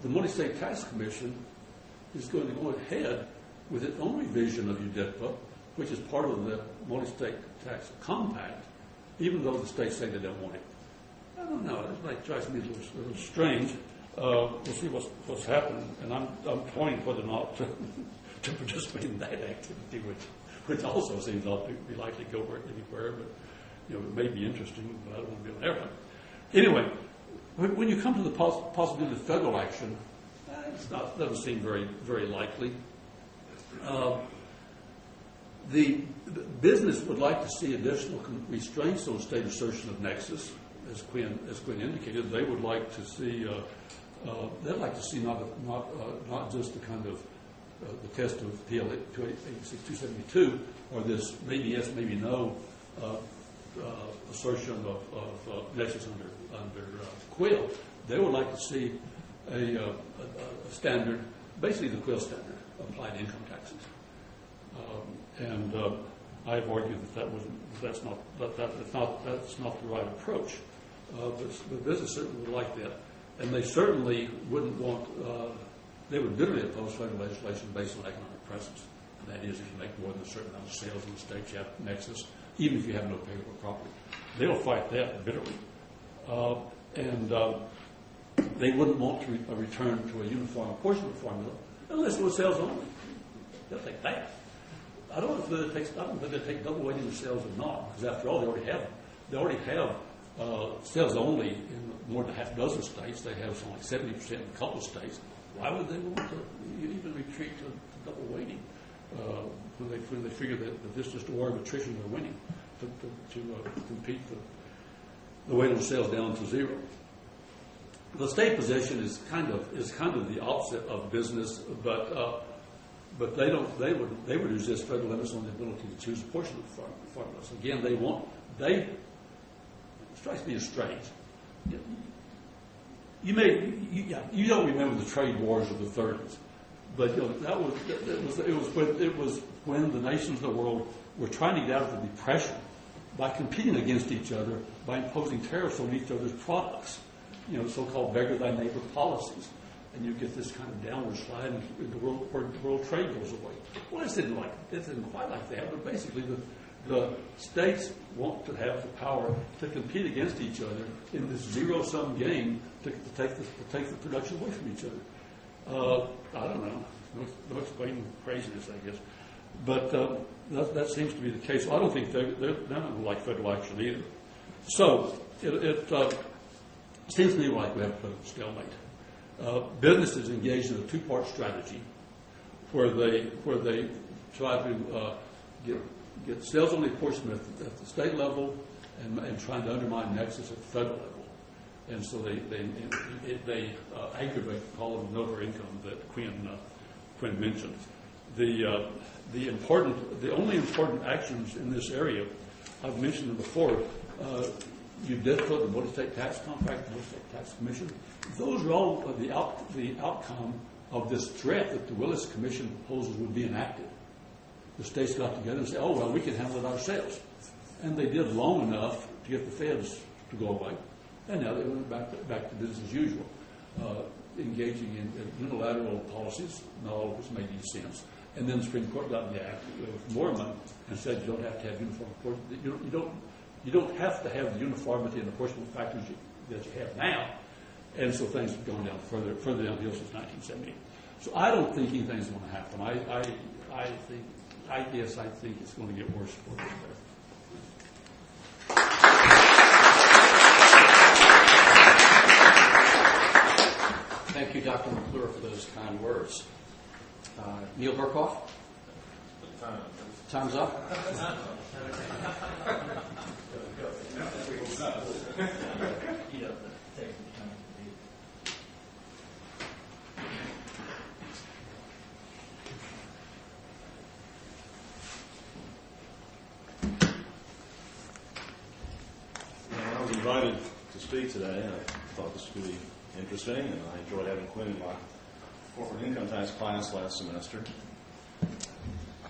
the Multi-State Tax Commission is going to go ahead with its own revision of UDIPA, which is part of the Multi-State Tax Compact, even though the states say they don't want it. I don't know. It drives me a little strange. We'll see what's happening, and I'm toying whether or not to participate in that activity, which also seems not to be likely to go anywhere, but it may be interesting, but I don't want to be on airplane. Anyway, when you come to the possibility of federal action, it doesn't seem very, very likely. The business would like to see additional restraints on state assertion of nexus, as Quinn indicated. They would like to see they'd like to see not just the kind of the test of PL 272 or this maybe yes, maybe no assertion of nexus under Quill. They would like to see a standard, basically the Quill standard, applied to income taxes. And I've argued that's not the right approach. But business certainly would like that, and they certainly wouldn't want. They would bitterly oppose federal legislation based on economic presence. That is, if you make more than a certain amount of sales in the state, you have nexus, even if you have no payable property. They'll fight that bitterly, and they wouldn't want to return to a uniform apportionment formula unless it was sales only. They'll take that. I don't know if they take double weighting of sales or not, because after all, they already have sales only in more than half a dozen states. They have something like 70% in a couple of states. Why would they want to even retreat to double weighting when they figure that this is just a war of attrition they're winning to compete the weight of sales down to zero? The state position is kind of the opposite of business, but they would resist federal limits on the ability to choose apportionment formulas. Again, it strikes me as strange. You don't remember the trade wars of the 30s, but it was when the nations of the world we're trying to get out of the depression by competing against each other, by imposing tariffs on each other's products, so-called beggar thy neighbor policies. And you get this kind of downward slide in the world, where world trade goes away. Well, it didn't quite like that, but basically the states want to have the power to compete against each other in this zero-sum game to take the production away from each other. I don't know. No explaining craziness, I guess. But that seems to be the case. I don't think they're not like federal action either. So it seems to me like we have a stalemate. Businesses engaged in a two-part strategy where they try to get sales only apportionment at the state level and trying to undermine nexus at the federal level. And so they aggravate the column of over income that Quinn mentioned. The only important actions in this area, I've mentioned them before. You did put the Motor State Tax Compact, the Motor State Tax Commission. Those are all the outcome of this threat that the Willis Commission proposes would be enacted. The states got together and said, "Oh well, we can handle it ourselves," and they did long enough to get the feds to go away, and now they went back to business as usual, engaging in unilateral policies, not all of which made any sense. And then the Supreme Court got in the act with Mormon and said you don't have to have uniform apportionment. You don't have to have the uniformity and apportionment factors that you have now. And so things have gone down further downhill since 1970. So I don't think anything's going to happen. I guess I think it's going to get worse before it gets better. Thank you, Dr. McClure, for those kind words. Neil Burkhoff? Time's up. I was invited to speak today, and I thought this would be interesting, and I enjoyed having Quinn in my corporate income tax class last semester.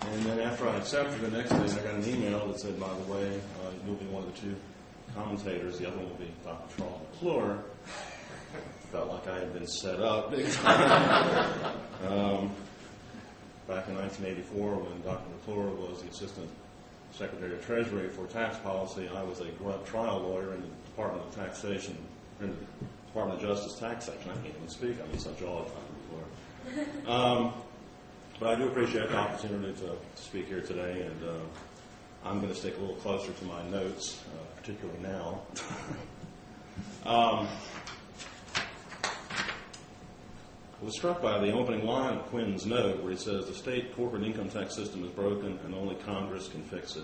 And then after I accepted, the next day I got an email that said, by the way, you'll be one of the two commentators. The other one will be Dr. Charles McClure. Felt like I had been set up big time. Back in 1984, when Dr. McClure was the Assistant Secretary of Treasury for Tax Policy, I was a grunt trial lawyer in the Department of Taxation, in the Department of Justice Tax Section. I can't even speak. I'm in such awe of Dr. McClure. But I do appreciate the opportunity to speak here today, and I'm going to stick a little closer to my notes, particularly now. I was struck by the opening line of Quinn's note where he says, the state corporate income tax system is broken and only Congress can fix it.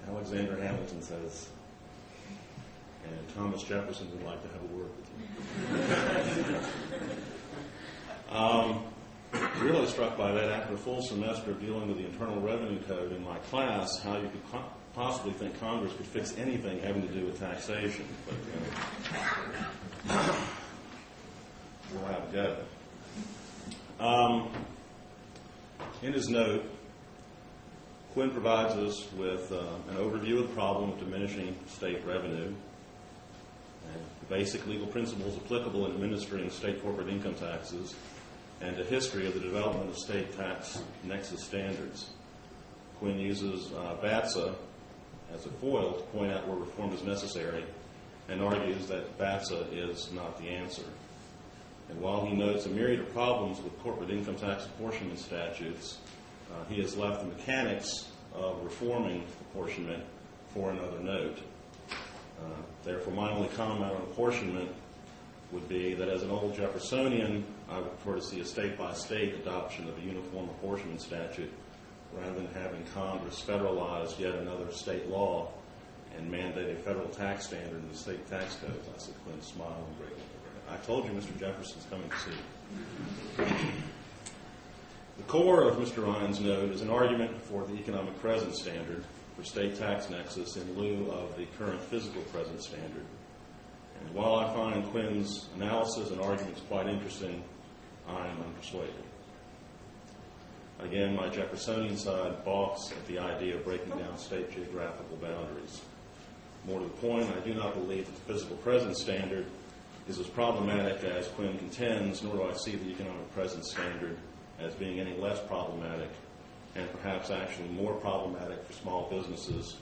Alexander Hamilton says, and Thomas Jefferson would like to have a word with you. Really struck by that after a full semester of dealing with the Internal Revenue Code in my class, how you could possibly think Congress could fix anything having to do with taxation. But we'll have a go. In his note, Quinn provides us with an overview of the problem of diminishing state revenue and the basic legal principles applicable in administering state corporate income taxes, and a history of the development of state tax nexus standards. Quinn uses BATSA as a foil to point out where reform is necessary and argues that BATSA is not the answer. And while he notes a myriad of problems with corporate income tax apportionment statutes, he has left the mechanics of reforming apportionment for another note. Therefore, my only comment on apportionment would be that as an old Jeffersonian, I would prefer to see a state-by-state adoption of a uniform apportionment statute rather than having Congress federalize yet another state law and mandate a federal tax standard in the state tax codes. I said, Quinn, smile and great. I told you Mr. Jefferson's coming to see you. The core of Mr. Ryan's note is an argument for the economic present standard for state tax nexus in lieu of the current physical present standard. And while I find Quinn's analysis and arguments quite interesting, I am unpersuaded. Again, my Jeffersonian side balks at the idea of breaking down state geographical boundaries. More to the point, I do not believe that the physical presence standard is as problematic as Quinn contends, nor do I see the economic presence standard as being any less problematic, and perhaps actually more problematic for small businesses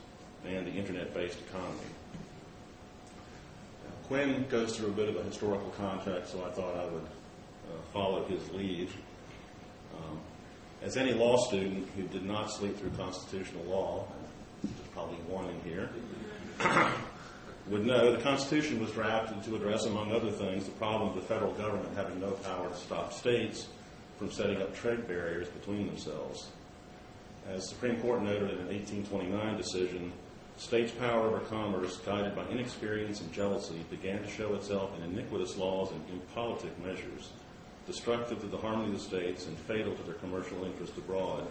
and the internet-based economy. Now, Quinn goes through a bit of a historical context, so I thought I would follow his lead. As any law student who did not sleep through constitutional law, and there's probably one in here, would know the Constitution was drafted to address, among other things, the problem of the federal government having no power to stop states from setting up trade barriers between themselves. As the Supreme Court noted in an 1829 decision, states' power over commerce, guided by inexperience and jealousy, began to show itself in iniquitous laws and impolitic measures, destructive to the harmony of the states and fatal to their commercial interest abroad.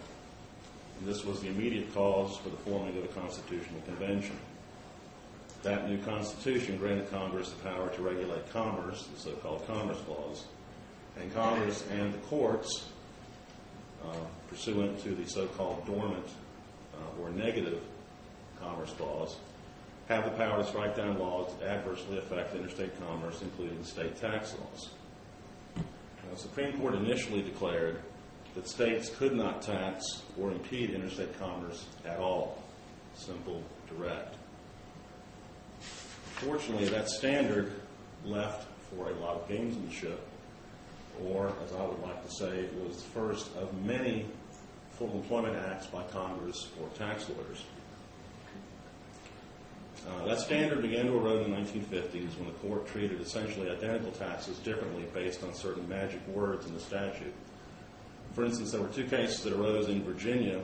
And this was the immediate cause for the forming of the Constitutional Convention. That new Constitution granted Congress the power to regulate commerce, the so-called Commerce Clause, and Congress and the courts, pursuant to the so-called dormant or negative Commerce Clause, have the power to strike down laws that adversely affect interstate commerce, including state tax laws. Now, the Supreme Court initially declared that states could not tax or impede interstate commerce at all. Simple, direct. Fortunately, that standard left for a lot of gamesmanship, or, as I would like to say, it was the first of many full employment acts by Congress for tax lawyers. That standard began to erode in the 1950s when the court treated essentially identical taxes differently based on certain magic words in the statute. For instance, there were two cases that arose in Virginia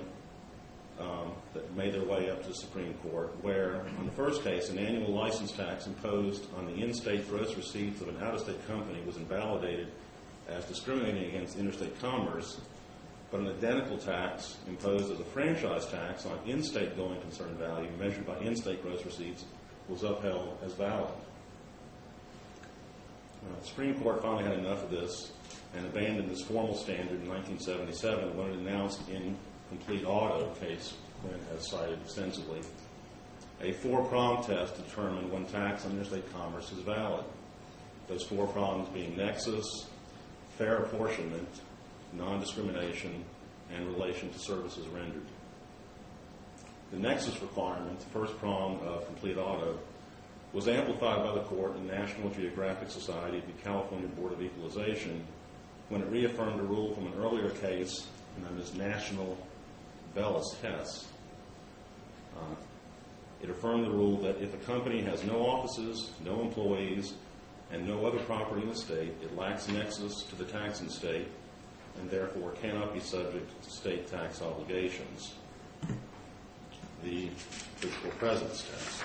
that made their way up to the Supreme Court, where, on the first case, an annual license tax imposed on the in-state gross receipts of an out-of-state company was invalidated as discriminating against interstate commerce, but an identical tax imposed as a franchise tax on in-state going concern value measured by in-state gross receipts was upheld as valid. The Supreme Court finally had enough of this and abandoned this formal standard in 1977 when it announced in Complete Auto, case Quinn has cited extensively, a four-pronged test to determine when tax on interstate commerce is valid. Those four prongs being nexus, fair apportionment, non-discrimination, and relation to services rendered. The nexus requirement, the first prong of Complete Auto, was amplified by the court in National Geographic Society, the California Board of Equalization, when it reaffirmed a rule from an earlier case known as National Bellis Hess. It affirmed the rule that if a company has no offices, no employees, and no other property in the state, it lacks nexus to the taxing state and therefore cannot be subject to state tax obligations. The physical presence test.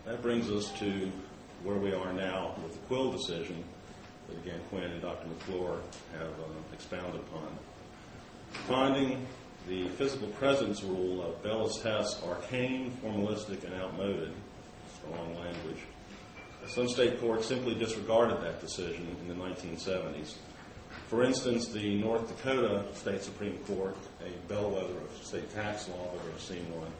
That brings us to where we are now with the Quill decision that, again, Quinn and Dr. McClure have expounded upon. Finding the physical presence rule of Bellis Hess arcane, formalistic, and outmoded, strong language, some state courts simply disregarded that decision in the 1970s. For instance, the North Dakota State Supreme Court, a bellwether of state tax law, if I've ever seen one,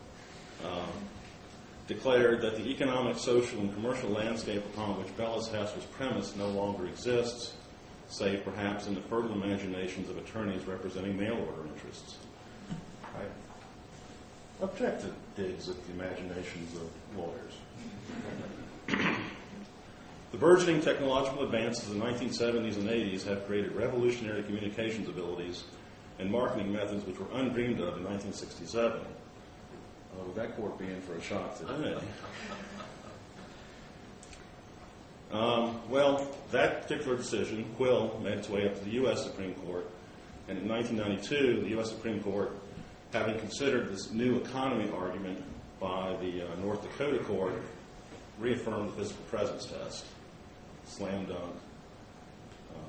declared that the economic, social, and commercial landscape upon which Bellis Hess was premised no longer exists, save perhaps in the fertile imaginations of attorneys representing mail-order interests. I object to digs at the imaginations of lawyers. The burgeoning technological advances of the 1970s and 80s have created revolutionary communications abilities and marketing methods which were undreamed of in 1967. With that court being for a shock today. Well, that particular decision, Quill, made its way up to the U.S. Supreme Court, and in 1992, the U.S. Supreme Court, having considered this new economy argument by the North Dakota court, reaffirmed the physical presence test. Slam dunk.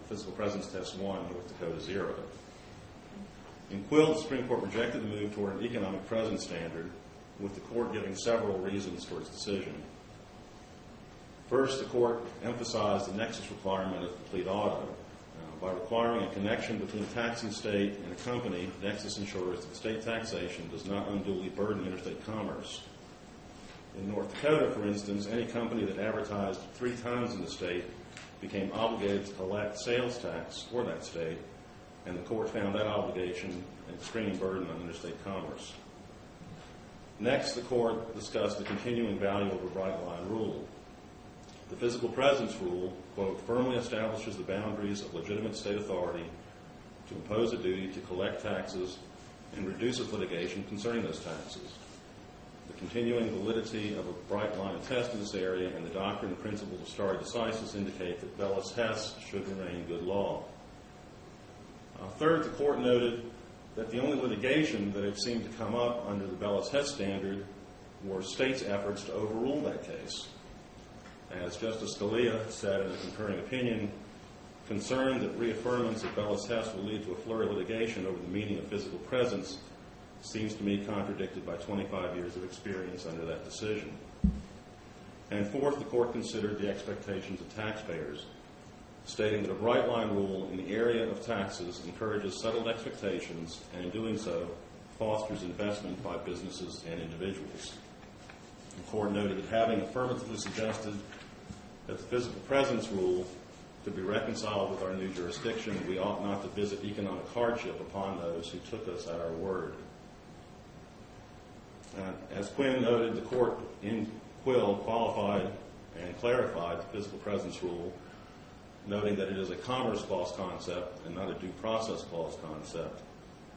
Physical presence test 1, North Dakota 0. In Quill, the Supreme Court rejected the move toward an economic presence standard, with the court giving several reasons for its decision. First, the court emphasized the nexus requirement of Complete Auto. by requiring a connection between a taxing state and a company, Nexus ensures that state taxation does not unduly burden interstate commerce. In North Dakota, for instance, any company that advertised 3 times in the state became obligated to collect sales tax for that state, and the court found that obligation an extreme burden on interstate commerce. Next, the court discussed the continuing value of a bright line rule. The physical presence rule, quote, firmly establishes the boundaries of legitimate state authority to impose a duty to collect taxes and reduces litigation concerning those taxes. The continuing validity of a bright line test in this area and the doctrine and principles of stare decisis indicate that Bellis Hess should remain good law. Third, the court noted that the only litigation that had seemed to come up under the Bellis Hess standard were states' efforts to overrule that case. As Justice Scalia said in a concurring opinion, concern that reaffirmance of Bellis Hess will lead to a flurry of litigation over the meaning of physical presence seems to me contradicted by 25 years of experience under that decision. And fourth, the court considered the expectations of taxpayers, stating that a bright line rule in the area of taxes encourages settled expectations and in doing so fosters investment by businesses and individuals. The court noted that having affirmatively suggested that the physical presence rule could be reconciled with our new jurisdiction, we ought not to visit economic hardship upon those who took us at our word. As Quinn noted, the court in Quill qualified and clarified the physical presence rule, noting that it is a Commerce Clause concept and not a Due Process Clause concept.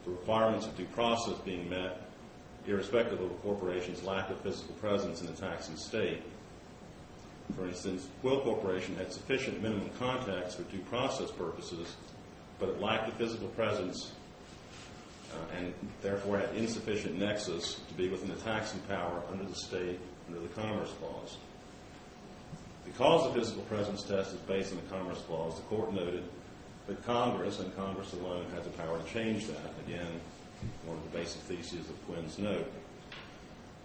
The requirements of due process being met irrespective of a corporation's lack of physical presence in the taxing state. For instance, Quill Corporation had sufficient minimum contacts for due process purposes, but it lacked a physical presence and therefore had insufficient nexus to be within the taxing power under the state, under the Commerce Clause. Because the physical presence test is based on the Commerce Clause, the court noted that Congress, and Congress alone, had the power to change that. Again, one of the basic theses of Quinn's note.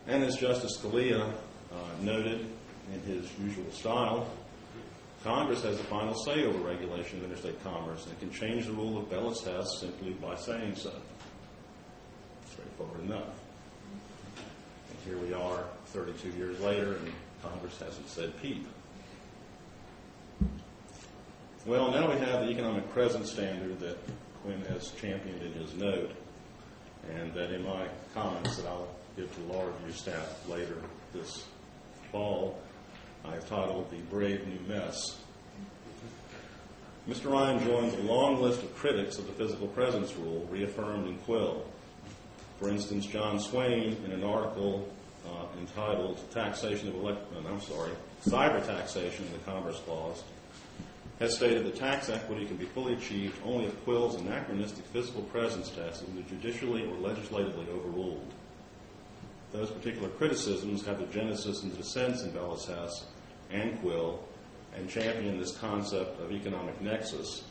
And as Justice Scalia noted in his usual style, Congress has the final say over regulation of interstate commerce and can change the rule of Bellis Hess simply by saying so. Straightforward enough. And here we are 32 years later, and Congress hasn't said peep. Well, now we have the economic presence standard that Quinn has championed in his note, and that in my comments that I'll give to the law review staff later this fall, I've titled The Brave New Mess. Mr. Ryan joins a long list of critics of the physical presence rule reaffirmed in Quill. For instance, John Swain, in an article entitled Cyber Taxation in the Commerce Clause, has stated that tax equity can be fully achieved only if Quill's anachronistic physical presence test is either judicially or legislatively overruled. Those particular criticisms have the genesis and dissents in Bellis Hess and Quill, and champion this concept of economic nexus,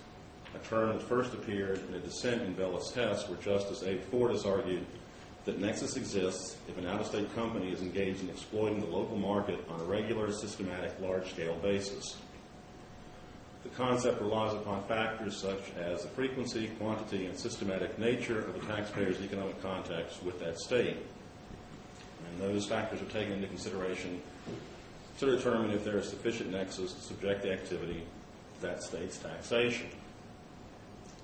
a term that first appeared in a dissent in Bellis Hess, where Justice A. Ford has argued that nexus exists if an out-of-state company is engaged in exploiting the local market on a regular, systematic, large-scale basis. The concept relies upon factors such as the frequency, quantity, and systematic nature of the taxpayer's economic contacts with that state. And those factors are taken into consideration to determine if there is sufficient nexus to subject the activity to that state's taxation.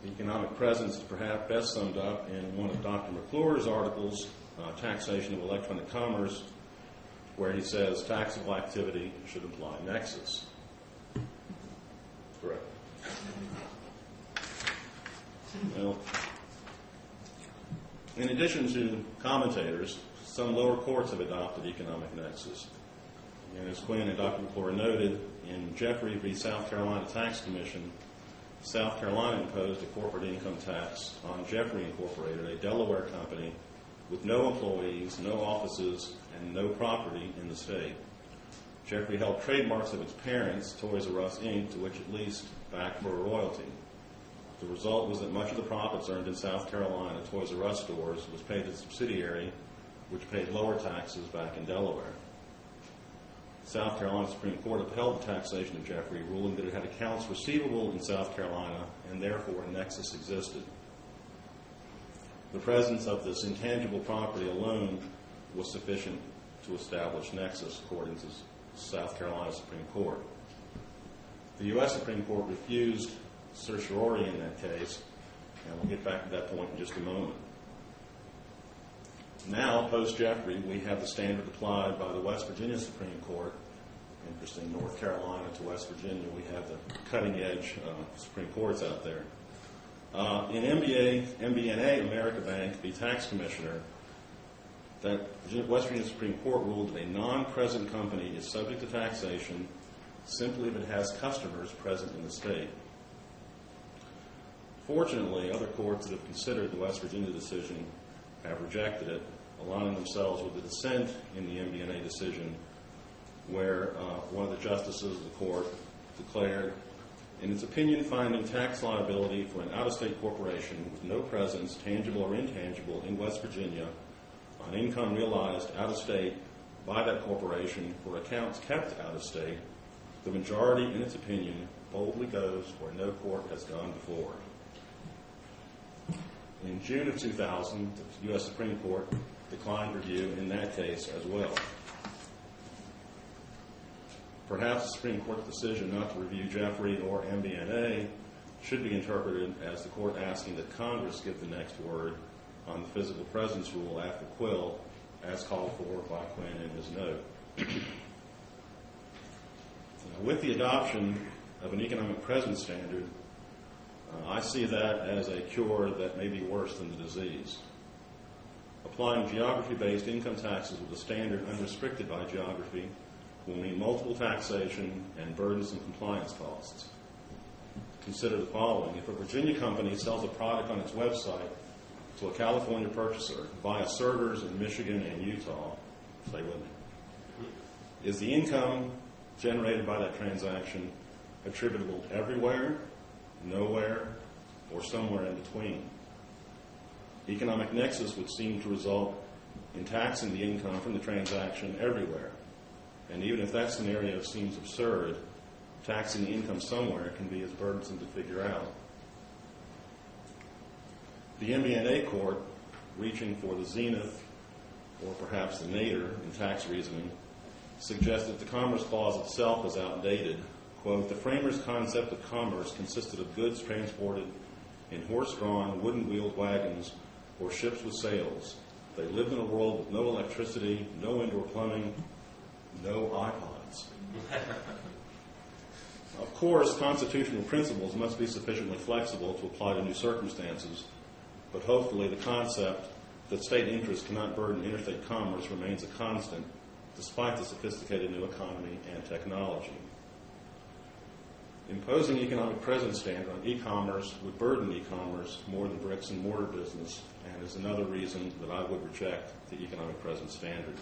Economic presence is perhaps best summed up in one of Dr. McClure's articles, Taxation of Electronic Commerce, where he says taxable activity should imply nexus. Correct. Well, in addition to commentators, some lower courts have adopted economic nexus. And as Quinn and Dr. McClure noted, in Jeffrey v. South Carolina Tax Commission, South Carolina imposed a corporate income tax on Jeffrey Incorporated, a Delaware company with no employees, no offices, and no property in the state. Jeffrey held trademarks of its parents, Toys R Us, Inc., to which it leased back for a royalty. The result was that much of the profits earned in South Carolina Toys R Us stores was paid to the subsidiary, which paid lower taxes back in Delaware. South Carolina Supreme Court upheld the taxation of Jeffrey, ruling that it had accounts receivable in South Carolina and therefore a nexus existed. The presence of this intangible property alone was sufficient to establish nexus, according to South Carolina Supreme Court. The U.S. Supreme Court refused certiorari in that case, and we'll get back to that point in just a moment. Now, post-Jeffrey, we have the standard applied by the West Virginia Supreme Court. Interesting, North Carolina to West Virginia, we have the cutting-edge Supreme Courts out there. In MBNA, America Bank, the tax commissioner, that West Virginia Supreme Court ruled that a non-present company is subject to taxation simply if it has customers present in the state. Fortunately, other courts that have considered the West Virginia decision have rejected it, aligning themselves with the dissent in the MBNA decision, where one of the justices of the court declared, in its opinion, finding tax liability for an out-of-state corporation with no presence, tangible or intangible, in West Virginia on income realized out-of-state by that corporation for accounts kept out-of-state, the majority, in its opinion, boldly goes where no court has gone before. In June of 2000, the U.S. Supreme Court declined review in that case as well. Perhaps the Supreme Court's decision not to review Jeffrey or MBNA should be interpreted as the court asking that Congress give the next word on the physical presence rule after Quill, as called for by Quinn in his note. With the adoption of an economic presence standard, I see that as a cure that may be worse than the disease. Applying geography-based income taxes with a standard unrestricted by geography will mean multiple taxation and burdensome compliance costs. Consider the following. If a Virginia company sells a product on its website to a California purchaser via servers in Michigan and Utah, stay with me, is the income generated by that transaction attributable everywhere, nowhere, or somewhere in between? Economic nexus would seem to result in taxing the income from the transaction everywhere. And even if that scenario seems absurd, taxing the income somewhere can be as burdensome to figure out. The MBNA court, reaching for the zenith, or perhaps the nadir in tax reasoning, suggests that the Commerce Clause itself is outdated. Quote, the framers' concept of commerce consisted of goods transported in horse-drawn, wooden-wheeled wagons or ships with sails. They lived in a world with no electricity, no indoor plumbing, no iPods. Of course, constitutional principles must be sufficiently flexible to apply to new circumstances, but hopefully the concept that state interests cannot burden interstate commerce remains a constant, despite the sophisticated new economy and technology. Imposing economic presence standard on e-commerce would burden e-commerce more than bricks and mortar business, and is another reason that I would reject the economic presence standard.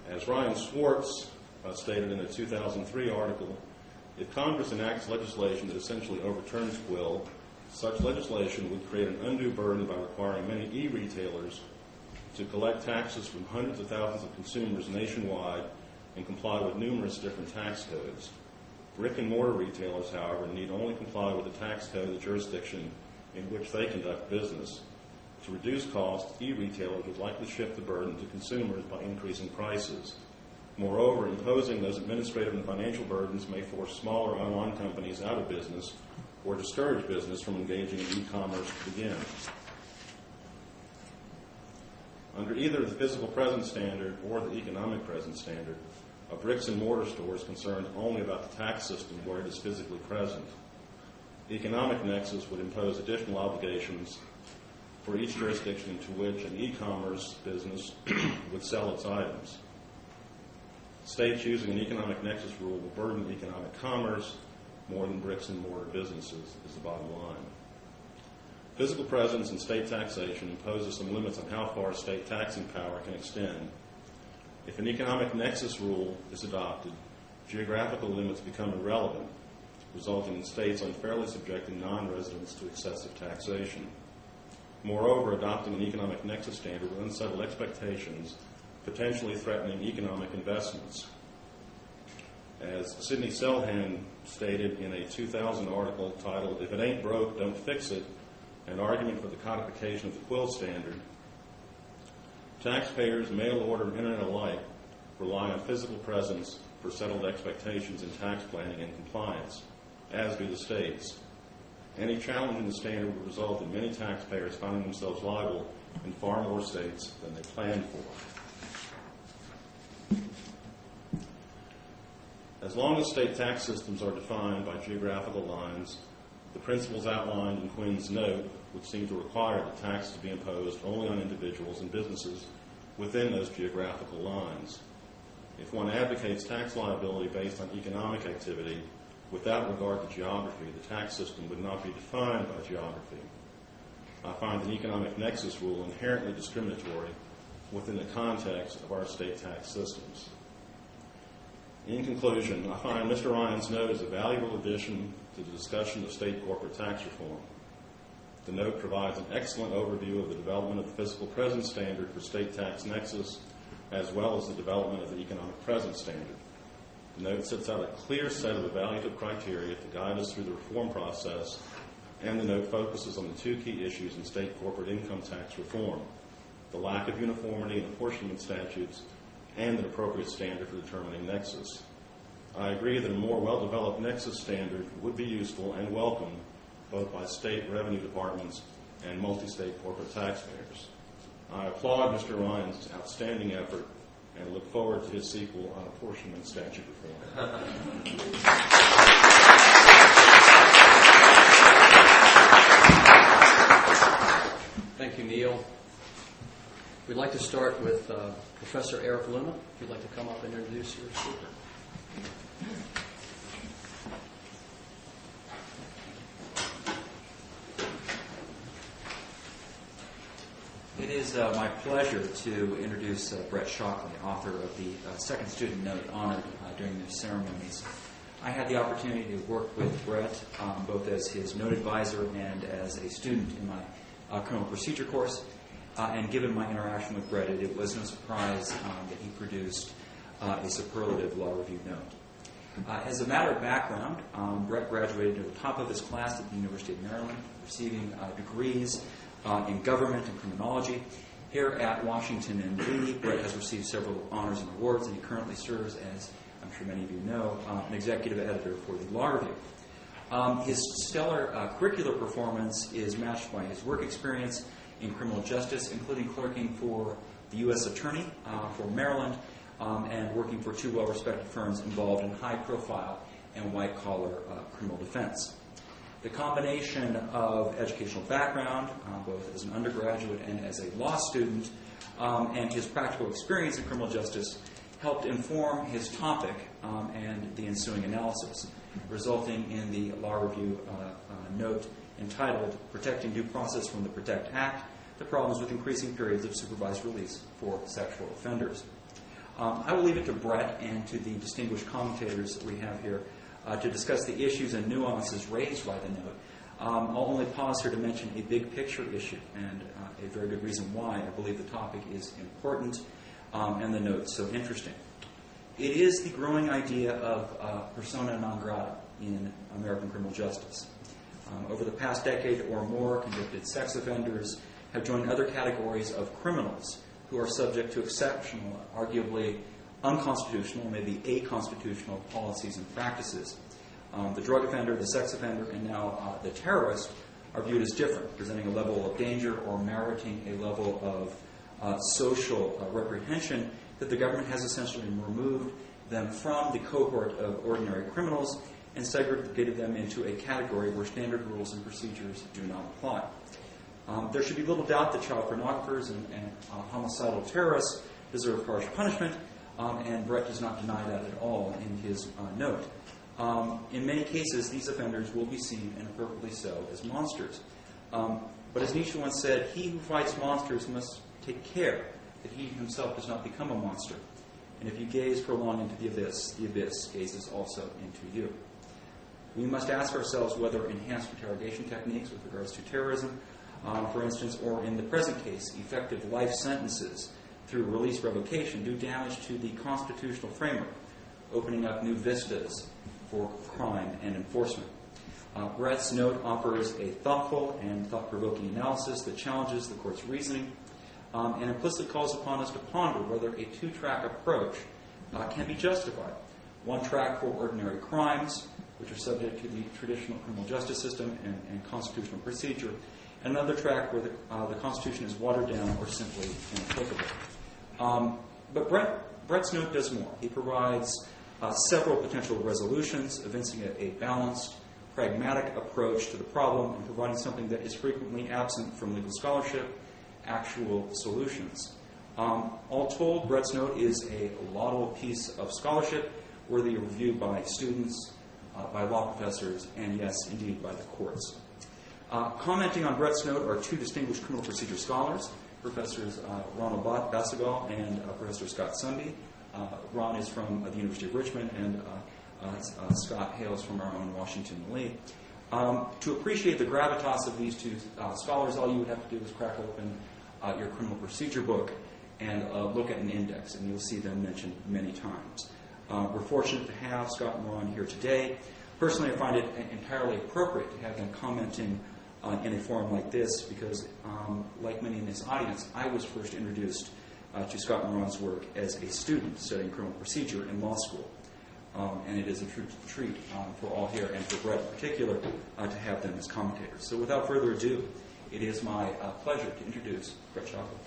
As Ryan Swartz stated in a 2003 article, if Congress enacts legislation that essentially overturns Quill, such legislation would create an undue burden by requiring many e-retailers to collect taxes from hundreds of thousands of consumers nationwide and comply with numerous different tax codes. Brick and mortar retailers, however, need only comply with the tax code of the jurisdiction in which they conduct business. To reduce costs, e-retailers would likely shift the burden to consumers by increasing prices. Moreover, imposing those administrative and financial burdens may force smaller online companies out of business or discourage business from engaging in e-commerce to begin. Under either the physical presence standard or the economic presence standard, a bricks and mortar store is concerned only about the tax system where it is physically present. Economic nexus would impose additional obligations for each jurisdiction into which an e-commerce business would sell its items. States using an economic nexus rule will burden economic commerce more than bricks and mortar businesses, is the bottom line. Physical presence and state taxation imposes some limits on how far state taxing power can extend. If an economic nexus rule is adopted, geographical limits become irrelevant, resulting in states unfairly subjecting non-residents to excessive taxation. Moreover, adopting an economic nexus standard would unsettle expectations, potentially threatening economic investments. As Sidney Selhan stated in a 2000 article titled, "If It Ain't Broke, Don't Fix It, An Argument for the Codification of the Quill Standard," taxpayers, mail order, and internet alike rely on physical presence for settled expectations in tax planning and compliance, as do the states. Any challenge in the standard would result in many taxpayers finding themselves liable in far more states than they planned for. As long as state tax systems are defined by geographical lines, the principles outlined in Quinn's note would seem to require that taxes to be imposed only on individuals and businesses within those geographical lines. If one advocates tax liability based on economic activity without regard to geography, the tax system would not be defined by geography. I find an economic nexus rule inherently discriminatory within the context of our state tax systems. In conclusion, I find Mr. Ryan's note is a valuable addition to the discussion of state corporate tax reform. The note provides an excellent overview of the development of the fiscal presence standard for state tax nexus, as well as the development of the economic presence standard. The note sets out a clear set of evaluative criteria to guide us through the reform process, and the note focuses on the two key issues in state corporate income tax reform: the lack of uniformity in apportionment statutes and an appropriate standard for determining nexus. I agree that a more well-developed nexus standard would be useful and welcomed both by state revenue departments and multi-state corporate taxpayers. I applaud Mr. Ryan's outstanding effort and look forward to his sequel on apportionment statute reform. Thank you, Neil. We'd like to start with Professor Eric Luna. If you'd like to come up and introduce your speaker. It is my pleasure to introduce Brett Shockley, author of the second student note honored during the ceremonies. I had the opportunity to work with Brett both as his note advisor and as a student in my criminal procedure course. And given my interaction with Brett, it was no surprise that he produced a superlative law review note. As a matter of background, Brett graduated at the top of his class at the University of Maryland, receiving degrees in government and criminology. Here at Washington and Lee, Brett has received several honors and awards, and he currently serves as, I'm sure many of you know, an executive editor for the Law Review. His stellar curricular performance is matched by his work experience in criminal justice, including clerking for the U.S. Attorney for Maryland and working for two well-respected firms involved in high-profile and white-collar criminal defense. The combination of educational background, both as an undergraduate and as a law student, and his practical experience in criminal justice helped inform his topic and the ensuing analysis, resulting in the Law Review note entitled "Protecting Due Process from the PROTECT Act, the Problems with Increasing Periods of Supervised Release for Sexual Offenders." I will leave it to Brett and to the distinguished commentators that we have here to discuss the issues and nuances raised by the note. I'll only pause here to mention a big picture issue and a very good reason why I believe the topic is important and the note so interesting. It is the growing idea of persona non grata in American criminal justice. Over the past decade or more, convicted sex offenders have joined other categories of criminals who are subject to exceptional, arguably unconstitutional, maybe aconstitutional policies and practices. The drug offender, the sex offender, and now the terrorist are viewed as different, presenting a level of danger or meriting a level of social reprehension that the government has essentially removed them from the cohort of ordinary criminals and segregated them into a category where standard rules and procedures do not apply. There should be little doubt that child pornographers and homicidal terrorists deserve harsh punishment, and Brett does not deny that at all in his note. In many cases, these offenders will be seen, and appropriately so, as monsters. But as Nietzsche once said, he who fights monsters must take care that he himself does not become a monster. And if you gaze for long into the abyss gazes also into you. We must ask ourselves whether enhanced interrogation techniques with regards to terrorism, for instance, or in the present case, effective life sentences through release revocation do damage to the constitutional framework opening up new vistas for crime and enforcement. Brett's note offers a thoughtful and thought-provoking analysis that challenges the court's reasoning and implicitly calls upon us to ponder whether a two-track approach can be justified. One track for ordinary crimes, which are subject to the traditional criminal justice system and constitutional procedure, and another track where the Constitution is watered down or simply inapplicable. But Brett's note does more. He provides several potential resolutions, evincing a balanced, pragmatic approach to the problem and providing something that is frequently absent from legal scholarship, actual solutions. All told, Brett's note is a laudable piece of scholarship worthy of review by students, by law professors, and yes, indeed, by the courts. Commenting on Brett's note are two distinguished criminal procedure scholars, Professors Ronald Basagal and Professor Scott Sunby. Ron is from the University of Richmond, and Scott hails from our own Washington Lee. To appreciate the gravitas of these two scholars, all you would have to do is crack open your criminal procedure book and look at an index, and you'll see them mentioned many times. We're fortunate to have Scott and Ron here today. Personally, I find it entirely appropriate to have them commenting in a forum like this because, like many in this audience, I was first introduced to Scott and Ron's work as a student studying criminal procedure in law school. And it is a true treat for all here, and for Brett in particular, to have them as commentators. So without further ado, it is my pleasure to introduce Brett Shockley.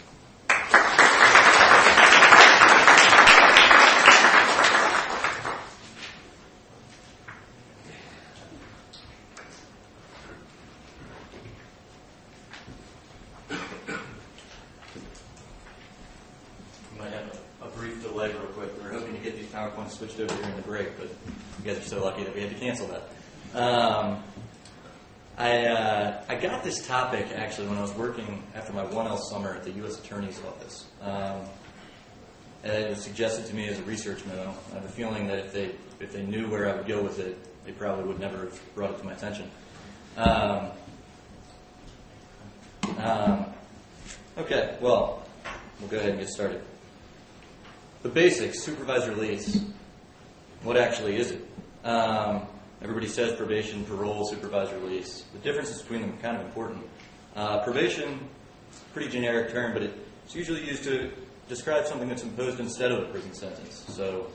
PowerPoint switched over during the break, but you guys are so lucky that we had to cancel that. I got this topic actually when I was working after my 1L summer at the U.S. Attorney's Office. And it was suggested to me as a research memo. I have a feeling that if they knew where I would go with it, they probably would never have brought it to my attention. Okay, well, we'll go ahead and get started. The basics, supervised release. What actually is it? Everybody says probation, parole, supervised release. The differences between them are kind of important. Probation, pretty generic term, but it's usually used to describe something that's imposed instead of a prison sentence. So,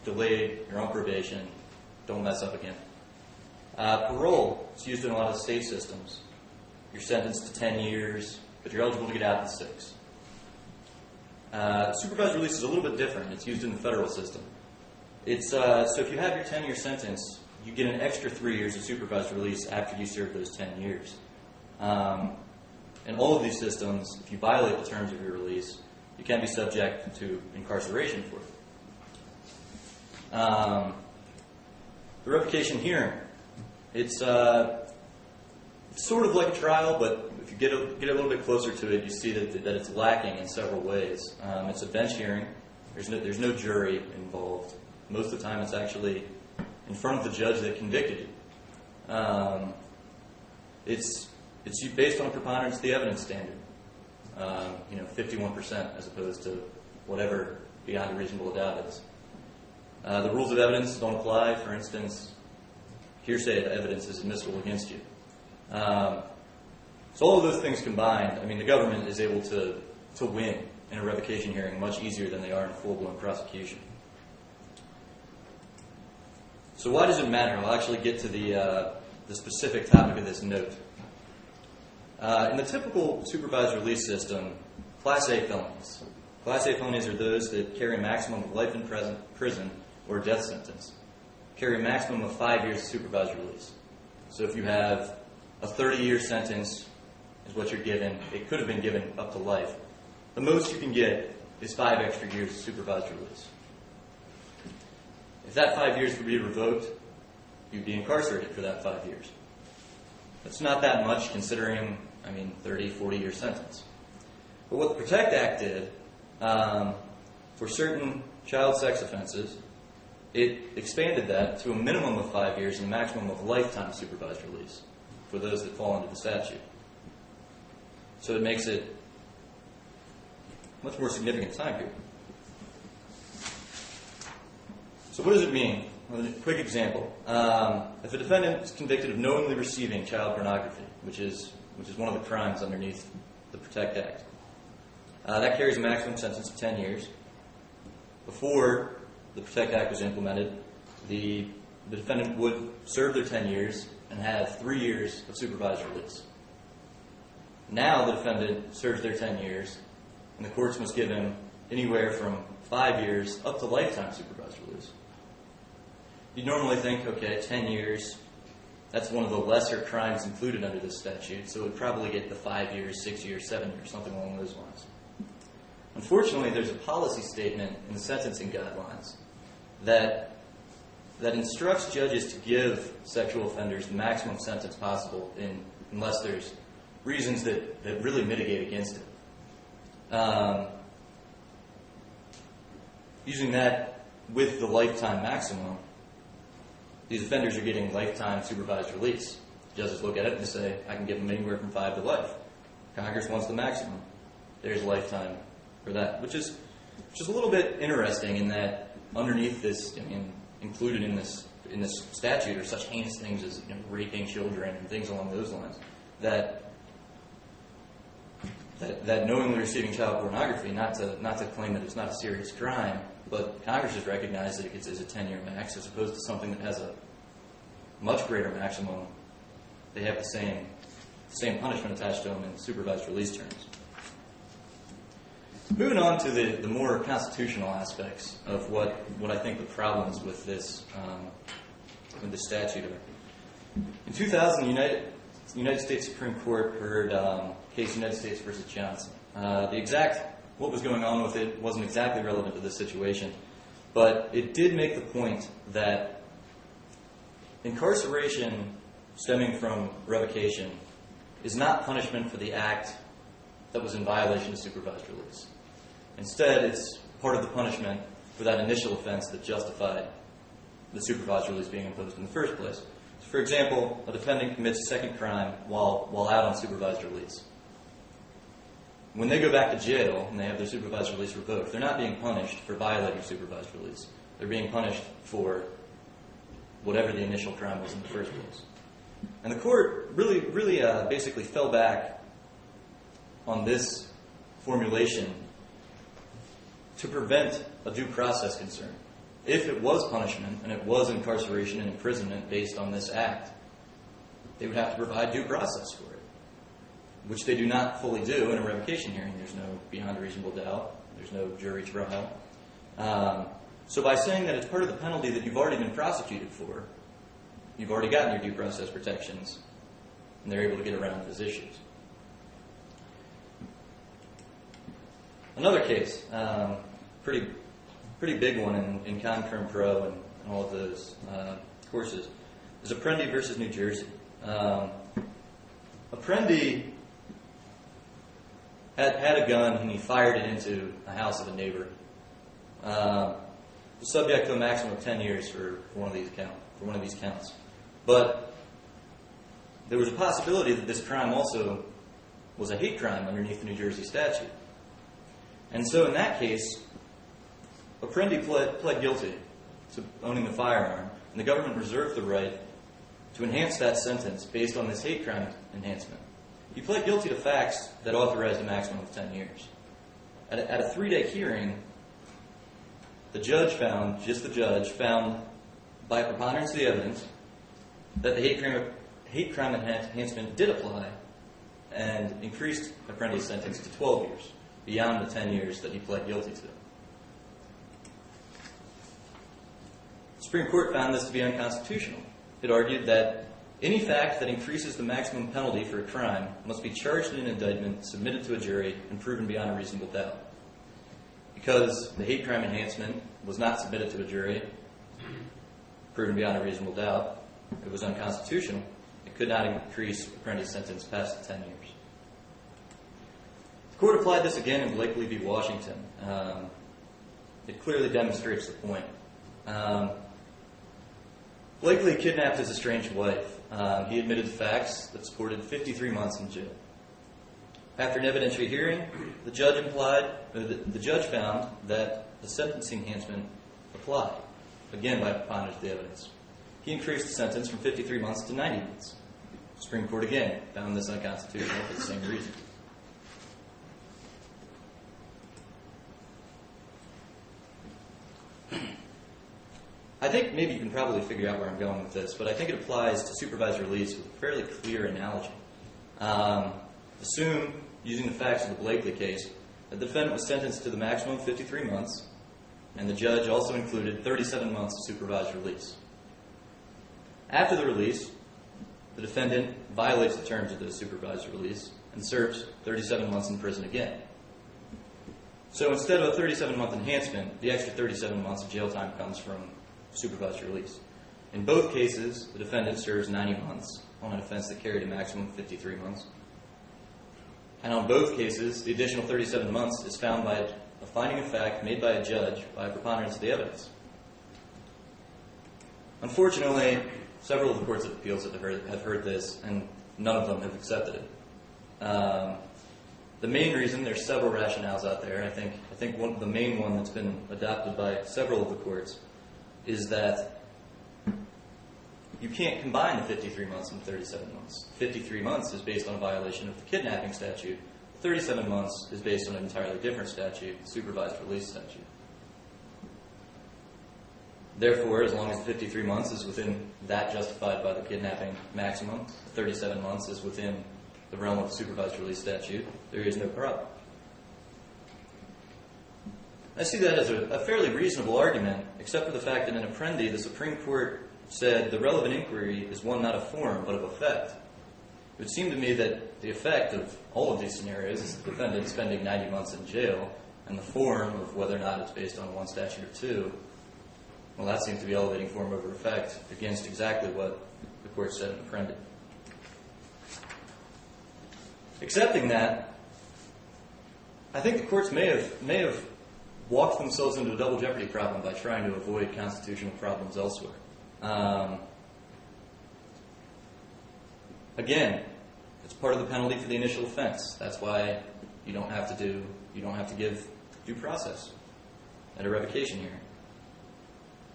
delayed, you're on probation, don't mess up again. Parole is used in a lot of state systems. You're sentenced to 10 years, but you're eligible to get out in 6. Supervised release is a little bit different. It's used in the federal system. It's so if you have your 10-year sentence, you get an extra 3 years of supervised release after you serve those 10 years. In all of these systems, if you violate the terms of your release, you can be subject to incarceration for it. The revocation hearing, it's sort of like a trial, but if you get a little bit closer to it, you see that it's lacking in several ways. It's a bench hearing. There's no jury involved. Most of the time, it's actually in front of the judge that convicted you. It's based on a preponderance of the evidence standard. 51% as opposed to whatever beyond a reasonable doubt is. The rules of evidence don't apply. For instance, hearsay evidence is admissible against you. So all of those things combined, the government is able to win in a revocation hearing much easier than they are in a full-blown prosecution. So why does it matter? I'll actually get to the specific topic of this note. In the typical supervised release system, Class A felonies. Class A felonies are those that carry a maximum of life in prison or a death sentence. Carry a maximum of 5 years of supervised release. So if you have a 30-year sentence is what you're given. It could have been given up to life. The most you can get is 5 extra years of supervised release. If that 5 years would be revoked, you'd be incarcerated for that 5 years. That's not that much considering, 30, 40-year sentence. But what the PROTECT Act did, for certain child sex offenses, it expanded that to a minimum of 5 years and a maximum of lifetime supervised release for those that fall under the statute. So it makes it a much more significant time period. So what does it mean? Well, a quick example. If a defendant is convicted of knowingly receiving child pornography, which is one of the crimes underneath the PROTECT Act, that carries a maximum sentence of 10 years. Before the PROTECT Act was implemented, the defendant would serve their 10 years and have 3 years of supervised release. Now the defendant serves their 10 years, and the courts must give him anywhere from 5 years up to lifetime supervised release. You'd normally think, okay, 10 years, that's one of the lesser crimes included under this statute, so it would probably get the 5 years, 6 years, 7 years, something along those lines. Unfortunately, there's a policy statement in the sentencing guidelines that instructs judges to give sexual offenders the maximum sentence possible unless there's reasons that really mitigate against it. Using that with the lifetime maximum, these offenders are getting lifetime supervised release. Judges look at it and say, I can give them anywhere from 5 to life. Congress wants the maximum. There's lifetime for that, which is a little bit interesting in that underneath this, included in this statute are such heinous things as raping children and things along those lines. That knowingly receiving child pornography, not to claim that it's not a serious crime, but Congress has recognized that it gets as a 10-year max as opposed to something that has a much greater maximum. They have the same punishment attached to them in supervised release terms. Moving on to the more constitutional aspects of what I think the problems with this statute are. In 2000, the United States Supreme Court heard case United States v. Johnson. What was going on with it wasn't exactly relevant to this situation, but it did make the point that incarceration stemming from revocation is not punishment for the act that was in violation of supervised release. Instead, it's part of the punishment for that initial offense that justified the supervised release being imposed in the first place. So for example, a defendant commits a second crime while out on supervised release. When they go back to jail and they have their supervised release revoked, they're not being punished for violating supervised release. They're being punished for whatever the initial crime was in the first place. And the court really basically fell back on this formulation to prevent a due process concern. If it was punishment and it was incarceration and imprisonment based on this act, they would have to provide due process for it, which they do not fully do in a revocation hearing. There's no beyond a reasonable doubt. There's no jury trial. So by saying that it's part of the penalty that you've already been prosecuted for, you've already gotten your due process protections, and they're able to get around those issues. Another case, pretty big one in Concurrent Pro and all of those courses, is Apprendi versus New Jersey. Apprendi had a gun and he fired it into the house of a neighbor. Was subject to a maximum of 10 years for one of these counts. But there was a possibility that this crime also was a hate crime underneath the New Jersey statute. And so in that case, Apprendi pled guilty to owning the firearm, and the government reserved the right to enhance that sentence based on this hate crime enhancement. He pled guilty to facts that authorized a maximum of 10 years. At a 3-day hearing, the judge found by preponderance of the evidence that the hate crime enhancement did apply and increased Apprendi's sentence to 12 years, beyond the 10 years that he pled guilty to. The Supreme Court found this to be unconstitutional. It argued that any fact that increases the maximum penalty for a crime must be charged in an indictment, submitted to a jury, and proven beyond a reasonable doubt. Because the hate crime enhancement was not submitted to a jury, proven beyond a reasonable doubt, it was unconstitutional. It could not increase Apprendi's sentence past the 10 years. The court applied this again in Blakely v. Washington. It clearly demonstrates the point. Blakely kidnapped his estranged wife. He admitted the facts that supported 53 months in jail. After an evidentiary hearing, the judge found that the sentencing enhancement applied again by preponderance of the evidence. He increased the sentence from 53 months to 90 months. The Supreme Court again found this unconstitutional for the same reason. I think maybe you can probably figure out where I'm going with this, but I think it applies to supervised release with a fairly clear analogy. Assume, using the facts of the Blakely case, that the defendant was sentenced to the maximum 53 months, and the judge also included 37 months of supervised release. After the release, the defendant violates the terms of the supervised release and serves 37 months in prison again. So instead of a 37-month enhancement, the extra 37 months of jail time comes from supervised release. In both cases, the defendant serves 90 months on an offense that carried a maximum of 53 months. And on both cases, the additional 37 months is found by a finding of fact made by a judge by a preponderance of the evidence. Unfortunately, several of the courts of appeals have heard this, and none of them have accepted it. The main reason, there's several rationales out there. I think the main one that's been adopted by several of the courts is that you can't combine the 53 months and 37 months. 53 months is based on a violation of the kidnapping statute. 37 months is based on an entirely different statute, the supervised release statute. Therefore, as long as 53 months is within that justified by the kidnapping maximum, 37 months is within the realm of the supervised release statute, there is no problem. I see that as a fairly reasonable argument, except for the fact that in Apprendi, the Supreme Court said the relevant inquiry is one not of form, but of effect. It would seem to me that the effect of all of these scenarios is the defendant spending 90 months in jail, and the form of whether or not it's based on one statute or two, well, that seems to be elevating form over effect against exactly what the court said in Apprendi. Accepting that, I think the courts may have walked themselves into a double jeopardy problem by trying to avoid constitutional problems elsewhere. Again, it's part of the penalty for the initial offense. That's why you don't have to give due process at a revocation hearing.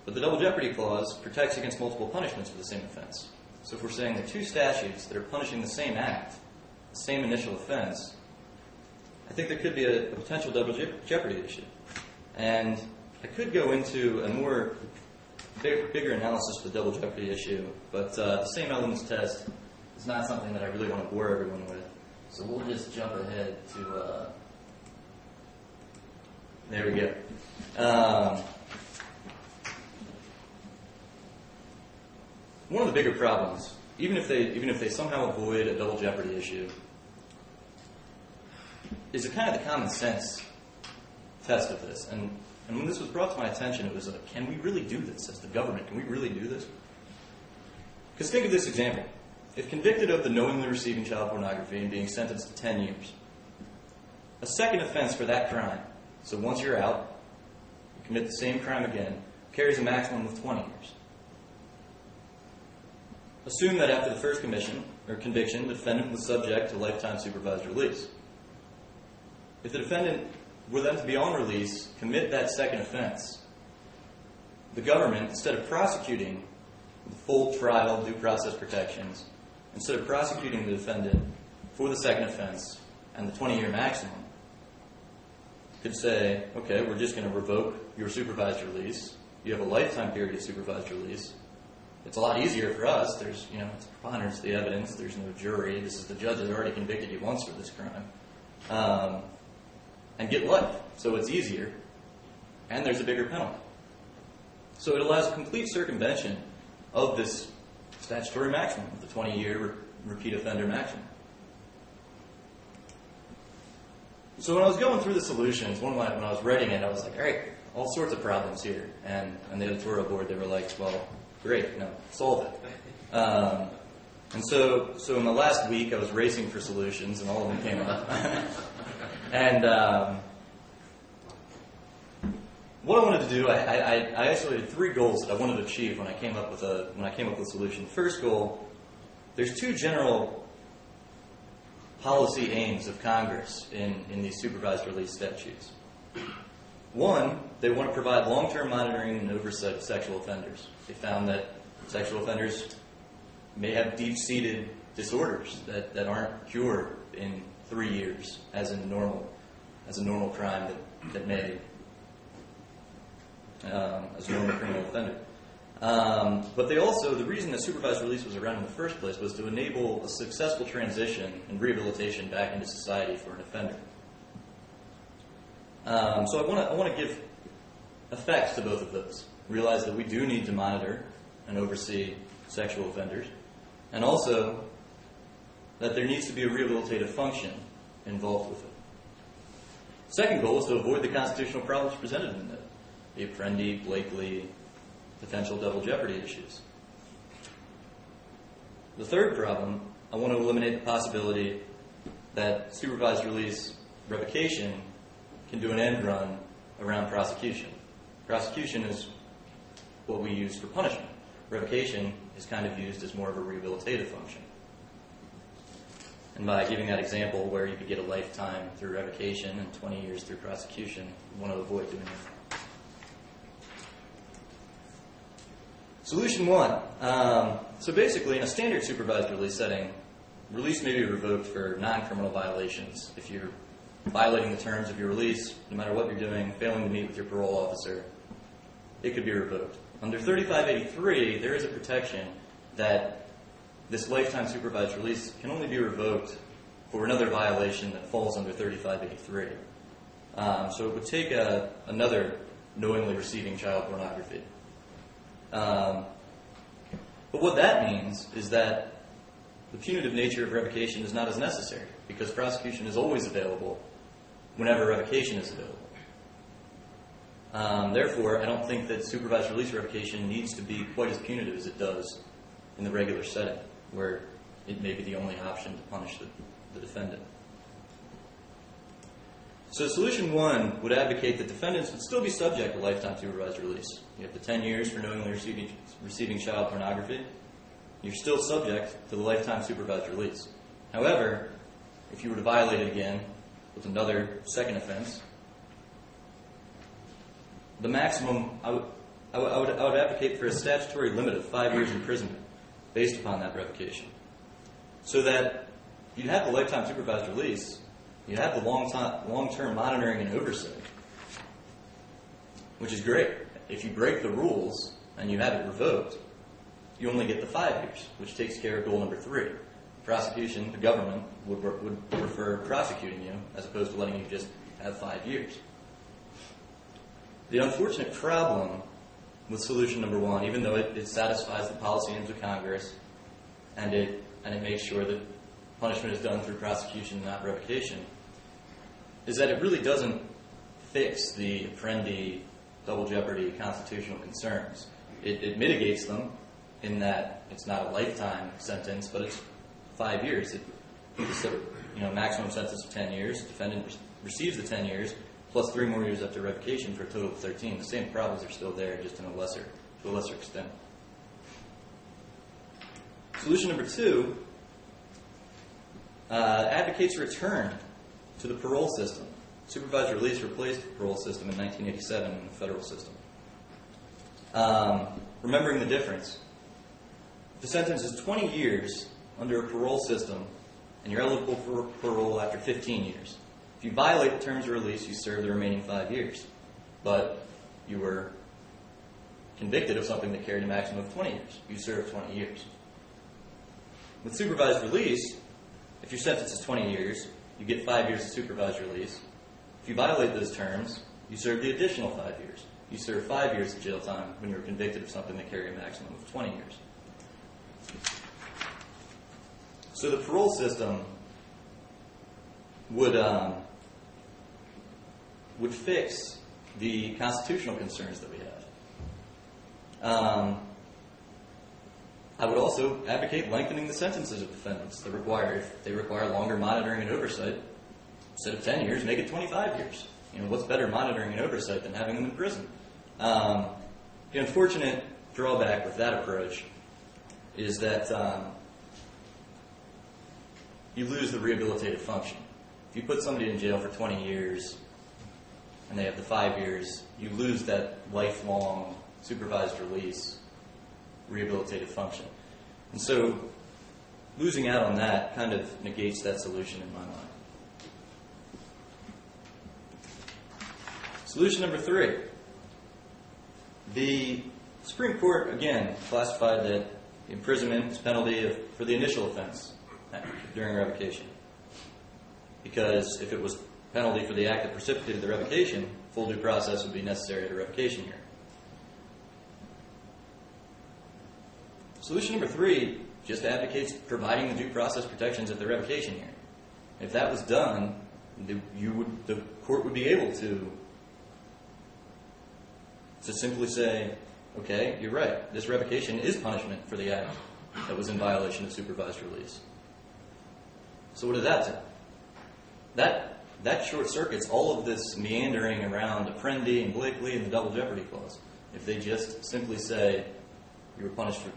But the double jeopardy clause protects against multiple punishments for the same offense. So if we're saying the two statutes that are punishing the same act, the same initial offense, I think there could be a potential double jeopardy issue. And I could go into a bigger analysis of the double jeopardy issue, but the same elements test is not something that I really want to bore everyone with. So we'll just jump ahead to, there we go. One of the bigger problems, even if they somehow avoid a double jeopardy issue, is a kind of the common sense test of this. And when this was brought to my attention, it was like, can we really do this as the government? Can we really do this? Because think of this example. If convicted of the knowingly receiving child pornography and being sentenced to 10 years, a second offense for that crime, so once you're out, you commit the same crime again, carries a maximum of 20 years. Assume that after the first conviction, the defendant was subject to lifetime supervised release. If the defendant were then to be on release, commit that second offense, the government, instead of prosecuting the full trial due process protections, instead of prosecuting the defendant for the second offense and the 20-year maximum, could say, okay, we're just going to revoke your supervised release. You have a lifetime period of supervised release. It's a lot easier for us. It's preponderance of the evidence. There's no jury. This is the judge that already convicted you once for this crime. And get life. So it's easier. And there's a bigger penalty. So it allows complete circumvention of this statutory maximum, the 20-year repeat offender maximum. So when I was going through the solutions, when I was writing it, I was like, all right, all sorts of problems here. And on the editorial board, they were like, well, great, solve it. And so in the last week, I was racing for solutions, and all of them came up. And what I wanted to do, I actually had three goals that I wanted to achieve when I came up with a solution. First goal, there's two general policy aims of Congress in these supervised release statutes. One, they want to provide long-term monitoring and oversight of sexual offenders. They found that sexual offenders may have deep-seated disorders that aren't cured in 3 years, as a normal crime that may, as a normal criminal offender. But they also, the reason that supervised release was around in the first place was to enable a successful transition and rehabilitation back into society for an offender. So I want to give effects to both of those. Realize that we do need to monitor and oversee sexual offenders, and also that there needs to be a rehabilitative function involved with it. Second goal is to avoid the constitutional problems presented in it, the Apprendi, Blakely, potential double jeopardy issues. The third problem, I want to eliminate the possibility that supervised release revocation can do an end run around prosecution. Prosecution is what we use for punishment. Revocation is kind of used as more of a rehabilitative function. And by giving that example where you could get a lifetime through revocation and 20 years through prosecution, we want to avoid doing that. Solution one. So basically, in a standard supervised release setting, release may be revoked for non-criminal violations. If you're violating the terms of your release, no matter what you're doing, failing to meet with your parole officer, it could be revoked. Under 3583, there is a protection that this lifetime supervised release can only be revoked for another violation that falls under 3583. So it would take another knowingly receiving child pornography. But what that means is that the punitive nature of revocation is not as necessary, because prosecution is always available whenever revocation is available. Therefore, I don't think that supervised release revocation needs to be quite as punitive as it does in the regular setting, where it may be the only option to punish the defendant. So solution one would advocate that defendants would still be subject to lifetime supervised release. You have the 10 years for knowingly receiving child pornography. You're still subject to the lifetime supervised release. However, if you were to violate it again with another second offense, the maximum, I would advocate for a statutory limit of 5 years imprisonment based upon that revocation. So that you'd have the lifetime supervised release, you'd have the long-term monitoring and oversight, which is great. If you break the rules and you have it revoked, you only get the 5 years, which takes care of goal number 3. Prosecution, the government, would prefer prosecuting you as opposed to letting you just have 5 years. The unfortunate problem with solution number one, even though it satisfies the policy aims of Congress and it makes sure that punishment is done through prosecution, not revocation, is that it really doesn't fix the Apprendi, double jeopardy, constitutional concerns. It mitigates them in that it's not a lifetime sentence, but it's 5 years. Maximum sentence of 10 years. Defendant receives the 10 years plus 3 more years after revocation for a total of 13. The same problems are still there, just to a lesser extent. Solution number 2 advocates return to the parole system. Supervised release replaced the parole system in 1987 in the federal system. Remembering the difference, if the sentence is 20 years under a parole system and you're eligible for parole after 15 years, if you violate the terms of release, you serve the remaining 5 years. But you were convicted of something that carried a maximum of 20 years. You serve 20 years. With supervised release, if your sentence is 20 years, you get 5 years of supervised release. If you violate those terms, you serve the additional 5 years. You serve 5 years of jail time when you were convicted of something that carried a maximum of 20 years. So the parole system would fix the constitutional concerns that we have. I would also advocate lengthening the sentences of defendants that require longer monitoring and oversight. Instead of 10 years, make it 25 years. What's better monitoring and oversight than having them in prison? The unfortunate drawback with that approach is that you lose the rehabilitative function. If you put somebody in jail for 20 years and they have the 5 years, you lose that lifelong supervised release rehabilitative function. And so losing out on that kind of negates that solution in my mind. Solution number 3. The Supreme Court, again, classified that imprisonment is penalty for the initial offense during revocation. Because if it was penalty for the act that precipitated the revocation, full due process would be necessary at a revocation hearing. Solution number 3 just advocates providing the due process protections at the revocation hearing. If that was done, the court would be able to simply say, okay, you're right, this revocation is punishment for the act that was in violation of supervised release. So what does that do? That short circuits all of this meandering around Apprendi and Blakely and the double jeopardy clause. If they just simply say you were punished for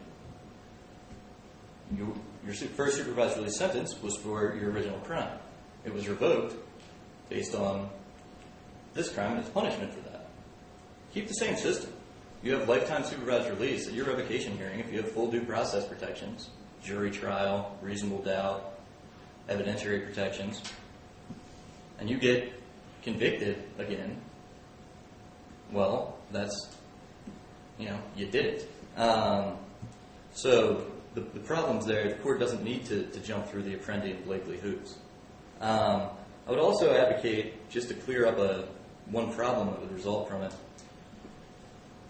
your first supervised release sentence was for your original crime. It was revoked based on this crime as punishment for that. Keep the same system. You have lifetime supervised release at your revocation hearing if you have full due process protections, jury trial, reasonable doubt, evidentiary protections, and you get convicted again. Well, that's, you did it. So the problem's there. The court doesn't need to jump through the Apprendi and Blakely hoops. I would also advocate, just to clear up one problem that would result from it,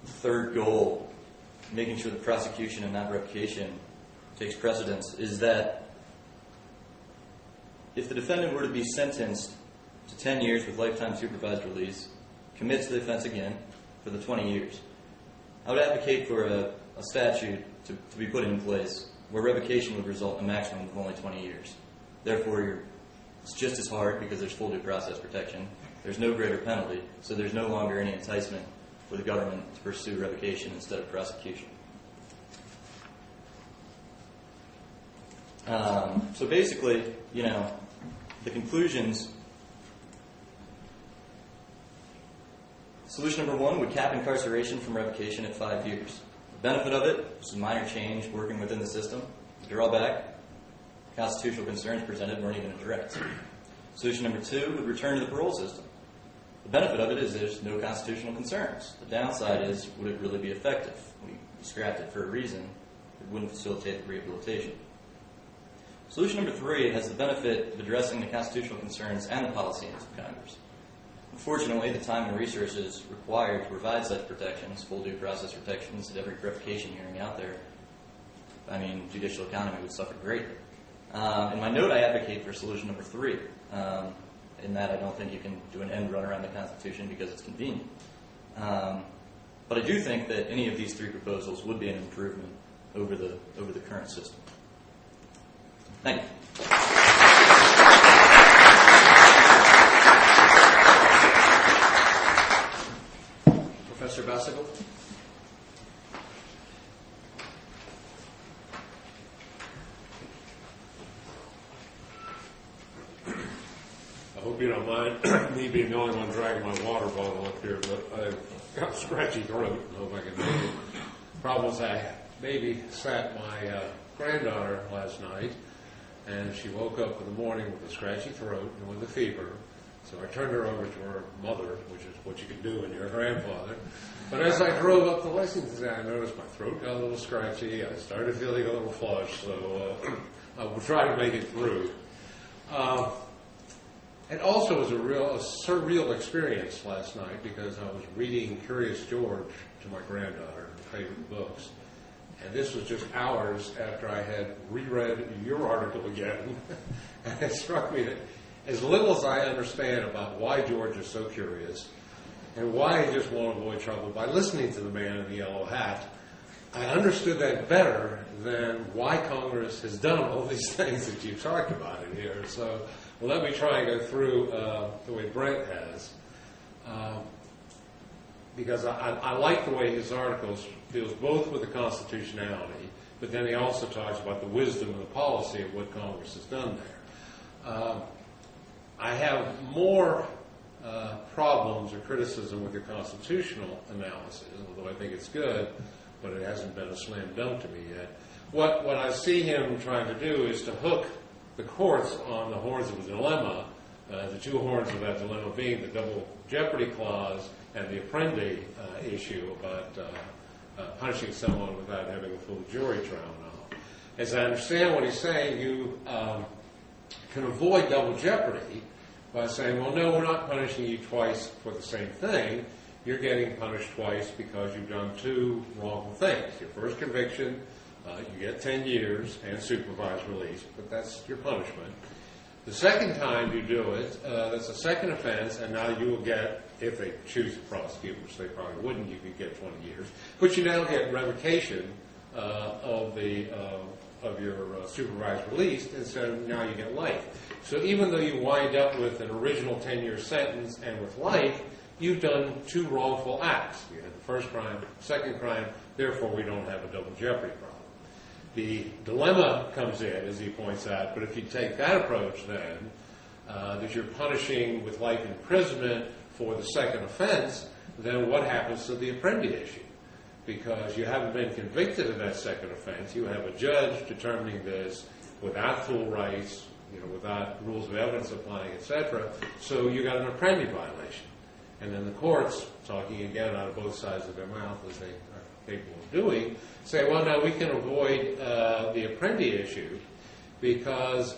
the third goal, making sure the prosecution and not revocation takes precedence, is that if the defendant were to be sentenced to 10 years with lifetime supervised release, commits the offense again for the 20 years, I would advocate for a statute to be put in place where revocation would result in a maximum of only 20 years. Therefore, it's just as hard because there's full due process protection. There's no greater penalty, so there's no longer any enticement for the government to pursue revocation instead of prosecution. So basically, the conclusions. Solution number 1 would cap incarceration from revocation at 5 years. The benefit of it was a minor change working within the system. The drawback, constitutional concerns presented weren't even addressed. Solution number 2 would return to the parole system. The benefit of it is there's no constitutional concerns. The downside is, would it really be effective? We scrapped it for a reason. It wouldn't facilitate the rehabilitation. Solution number 3 has the benefit of addressing the constitutional concerns and the policy aims of Congress. Unfortunately, the time and resources required to provide such protections, full due process protections at every revocation hearing out there, judicial economy would suffer greatly. In my note, I advocate for solution number 3. In that, I don't think you can do an end run around the Constitution because it's convenient. But I do think that any of these 3 proposals would be an improvement over the current system. Thank you. Professor Bassigal? I hope you don't mind me being the only one dragging my water bottle up here, but I've got a scratchy throat. I don't know if I can make it. Problem is I babysat my granddaughter last night, and she woke up in the morning with a scratchy throat and with a fever. So I turned her over to her mother, which is what you can do when you're a grandfather. But as I drove up to Lexington, I noticed my throat got a little scratchy. I started feeling a little flush, so I will try to make it through. It also was a surreal experience last night because I was reading Curious George to my granddaughter, her favorite books. And this was just hours after I had reread your article again. And it struck me that as little as I understand about why George is so curious and why he just won't avoid trouble by listening to the man in the yellow hat, I understood that better than why Congress has done all these things that you've talked about in here. So let me try and go through the way Brent has. Because I like the way his articles deals both with the constitutionality, but then he also talks about the wisdom and the policy of what Congress has done there. I have more problems or criticism with your constitutional analysis, although I think it's good, but it hasn't been a slam dunk to me yet. What I see him trying to do is to hook the courts on the horns of a dilemma, the two horns of that dilemma being the double jeopardy clause and the Apprendi issue about punishing someone without having a full jury trial now. As I understand what he's saying, you can avoid double jeopardy by saying, well, no, we're not punishing you twice for the same thing. You're getting punished twice because you've done two wrongful things. Your first conviction, you get 10 years and supervised release, but that's your punishment. The second time you do it, that's a second offense, and now you will get, if they choose to prosecute, which they probably wouldn't, you could get 20 years. But you now get revocation of your supervised release, and so now you get life. So even though you wind up with an original 10-year sentence and with life, you've done two wrongful acts. You had the first crime, second crime, therefore we don't have a double jeopardy problem. The dilemma comes in, as he points out, but if you take that approach then, that you're punishing with life imprisonment for the second offense, then what happens to the Apprendi issue? Because you haven't been convicted of that second offense. You have a judge determining this without full rights, without rules of evidence applying, etc. So you got an Apprendi violation. And then the courts, talking again out of both sides of their mouth as they are capable of doing, say, well, now we can avoid the Apprendi issue because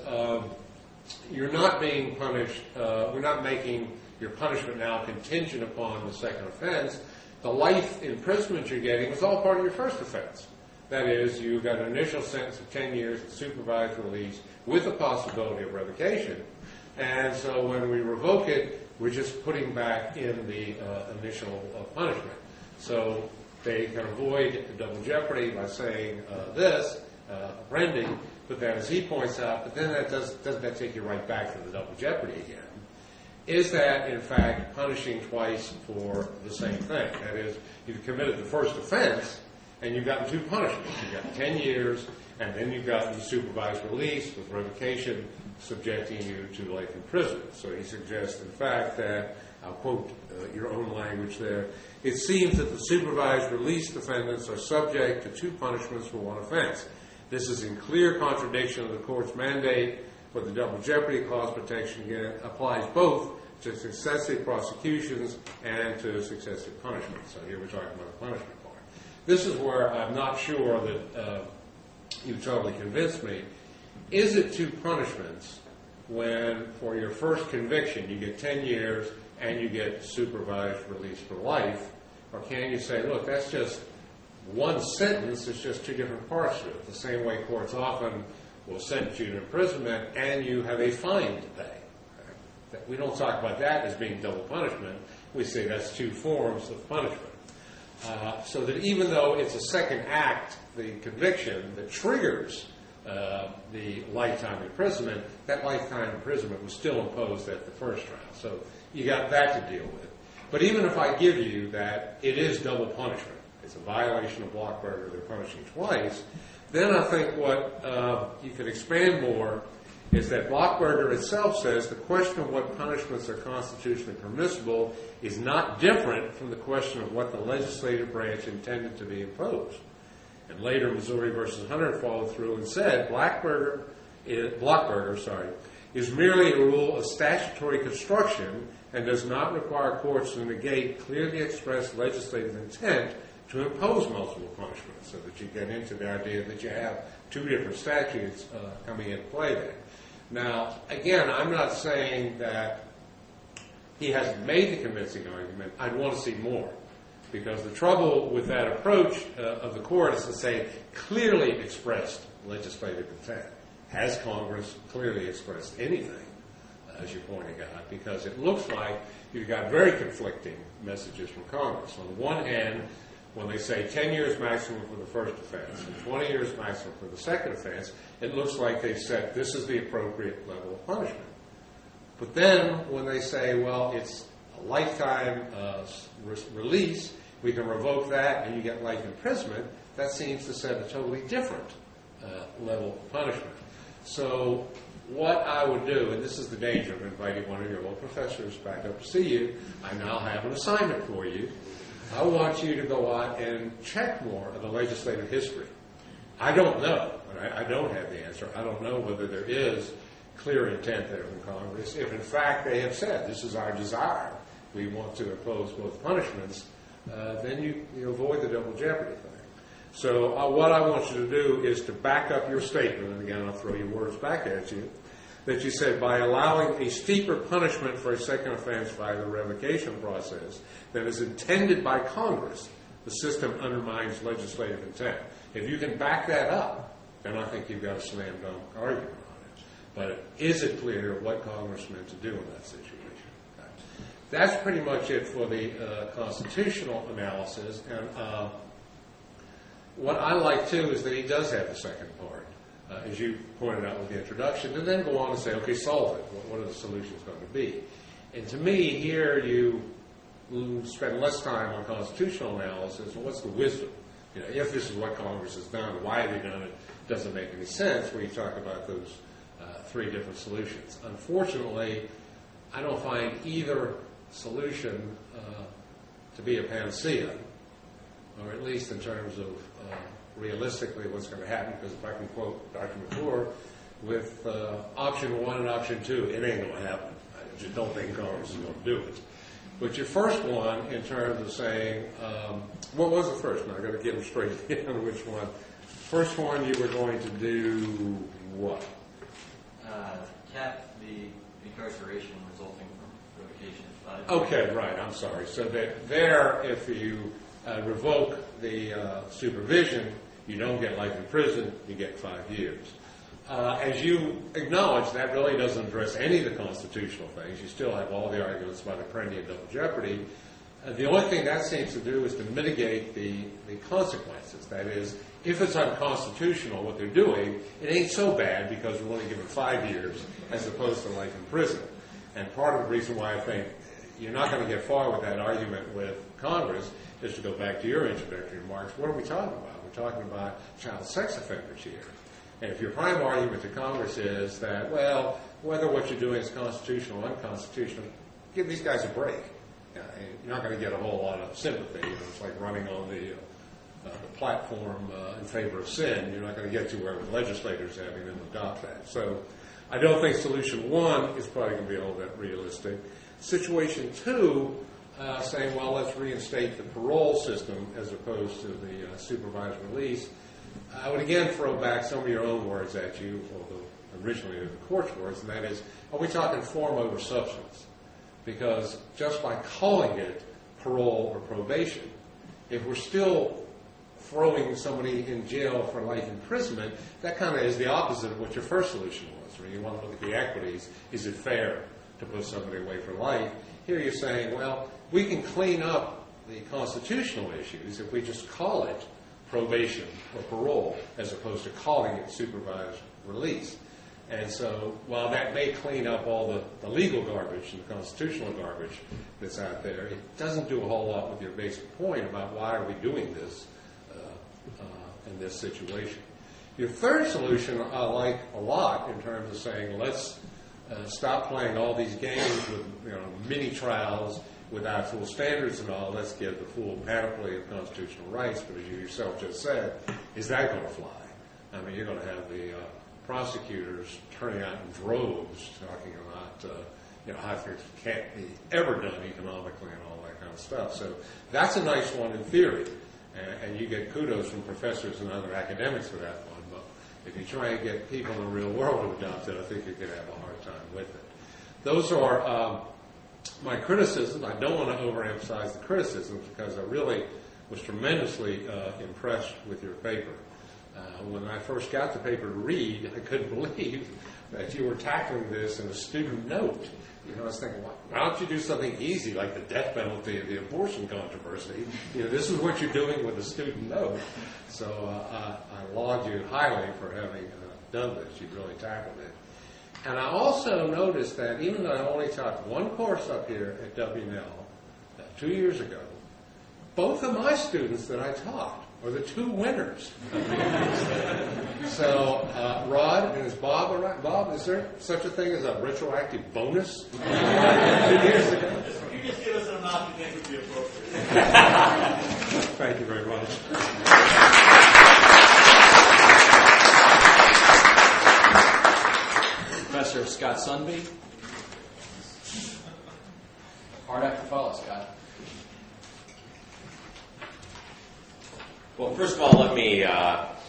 you're not being punished, we're not making your punishment now contingent upon the second offense. The life imprisonment you're getting is all part of your first offense. That is, you got an initial sentence of 10 years of supervised release with the possibility of revocation. And so when we revoke it, we're just putting back in the initial punishment. So they can avoid double jeopardy by saying this, Apprendi, but then as he points out, but then doesn't that take you right back to the double jeopardy again? Is that, in fact, punishing twice for the same thing? That is, you've committed the first offense, and you've gotten two punishments. You've got 10 years, and then you've gotten supervised release with revocation subjecting you to life imprisonment. So he suggests, in fact, that, I'll quote your own language there, it seems that the supervised release defendants are subject to two punishments for one offense. This is in clear contradiction of the court's mandate, but the double jeopardy clause protection again applies both to successive prosecutions and to successive punishments. So here we're talking about the punishment part. This is where I'm not sure that you totally convinced me. Is it two punishments when for your first conviction you get 10 years and you get supervised release for life? Or can you say, look, that's just one sentence, it's just two different parts to it. The same way courts often will sentence you to imprisonment and you have a fine to pay. We don't talk about that as being double punishment. We say that's two forms of punishment. So that even though it's a second act, the conviction that triggers the lifetime imprisonment, that lifetime imprisonment was still imposed at the first trial. So you got that to deal with. But even if I give you that it is double punishment, it's a violation of Blockberger, they're punishing twice, then I think what you can expand more is that Blockberger itself says the question of what punishments are constitutionally permissible is not different from the question of what the legislative branch intended to be imposed. And later, Missouri versus Hunter followed through and said Blockberger is merely a rule of statutory construction and does not require courts to negate clearly expressed legislative intent to impose multiple punishments, so that you get into the idea that you have two different statutes coming into play there. Now, again, I'm not saying that he hasn't made the convincing argument. I'd want to see more. Because the trouble with that approach of the court is to say clearly expressed legislative intent. Has Congress clearly expressed anything, as you're pointing out? Because it looks like you've got very conflicting messages from Congress. On the one hand, when they say 10 years maximum for the first offense and 20 years maximum for the second offense, it looks like they've said this is the appropriate level of punishment. But then when they say, well, it's a lifetime release, we can revoke that and you get life imprisonment, that seems to set a totally different level of punishment. So what I would do, and this is the danger of inviting one of your old professors back up to see you, I now have an assignment for you. I want you to go out and check more of the legislative history. I don't know. I don't have the answer. I don't know whether there is clear intent there from Congress. If in fact they have said, this is our desire, we want to impose both punishments, then you avoid the double jeopardy thing. So what I want you to do is to back up your statement, and again I'll throw your words back at you, that you said by allowing a steeper punishment for a second offense by the revocation process than is intended by Congress, the system undermines legislative intent. If you can back that up, then I think you've got a slam dunk argument on it. But is it clear what Congress meant to do in that situation? That's pretty much it for the constitutional analysis. And what I like, too, is that he does have the second part, as you pointed out with the introduction, and then go on and say, okay, solve it. What are the solutions going to be? And to me, here you spend less time on constitutional analysis. Well, what's the wisdom? You know, if this is what Congress has done, why have they done it? Doesn't make any sense when you talk about those three different solutions. Unfortunately, I don't find either solution to be a panacea, or at least in terms of realistically what's going to happen, because if I can quote Dr. McClure, with option one and option two, it ain't going to happen. I just don't think Congress is going to do it. But your first one, in terms of saying, what was the first one? I've got to get them straight on which one. First one, you were going to do what? Cap the incarceration resulting from revocation. Okay, right, I'm sorry. So that there, if you revoke the supervision, you don't get life in prison, you get 5 years. As you acknowledge, that really doesn't address any of the constitutional things. You still have all the arguments about Apprendi and double jeopardy. The only thing that seems to do is to mitigate the consequences. That is, if it's unconstitutional what they're doing, it ain't so bad because we're only given 5 years as opposed to life in prison. And part of the reason why I think you're not going to get far with that argument with Congress is to go back to your introductory remarks. What are we talking about? We're talking about child sex offenders here. And if your prime argument to Congress is that, well, whether what you're doing is constitutional or unconstitutional, give these guys a break. You're not going to get a whole lot of sympathy. You know, it's like running on the platform in favor of sin. You're not going to get to where legislators having them adopt that. So I don't think solution one is probably going to be all that realistic. Situation two, saying, well, let's reinstate the parole system as opposed to the supervised release. I would again throw back some of your own words at you, although originally they're the court's words, and that is, are we talking form over substance? Because just by calling it parole or probation, if we're still throwing somebody in jail for life imprisonment, that kind of is the opposite of what your first solution was. Where you want to look at the equities, is it fair to put somebody away for life? Here you're saying, well, we can clean up the constitutional issues if we just call it probation or parole as opposed to calling it supervised release. And so while that may clean up all the legal garbage and the constitutional garbage that's out there, it doesn't do a whole lot with your basic point about why are we doing this in this situation. Your third solution I like a lot in terms of saying let's stop playing all these games with mini trials without full standards and all. Let's get the full panoply of constitutional rights. But as you yourself just said, is that going to fly? I mean, you're going to have the prosecutors turning out in droves talking about how things can't be ever done economically and all that kind of stuff. So that's a nice one in theory, and you get kudos from professors and other academics for that one. But if you try and get people in the real world to adopt it, I think you're going to have a hard time with it. Those are my criticisms. I don't want to overemphasize the criticisms because I really was tremendously impressed with your paper. When I first got the paper to read, I couldn't believe that you were tackling this in a student note. I was thinking, why don't you do something easy like the death penalty of the abortion controversy? This is what you're doing with a student note. So I laud you highly for having done this. You've really tackled it. And I also noticed that even though I only taught one course up here at WNL 2 years ago, both of my students that I taught are the two winners. So, Rod, and is Bob around? Bob, is there such a thing as a retroactive bonus? 2 years ago? You just give us an amount you think would be appropriate. Thank you very much. Professor Scott Sunby. Hard act to follow, Scott. Well, first of all, let me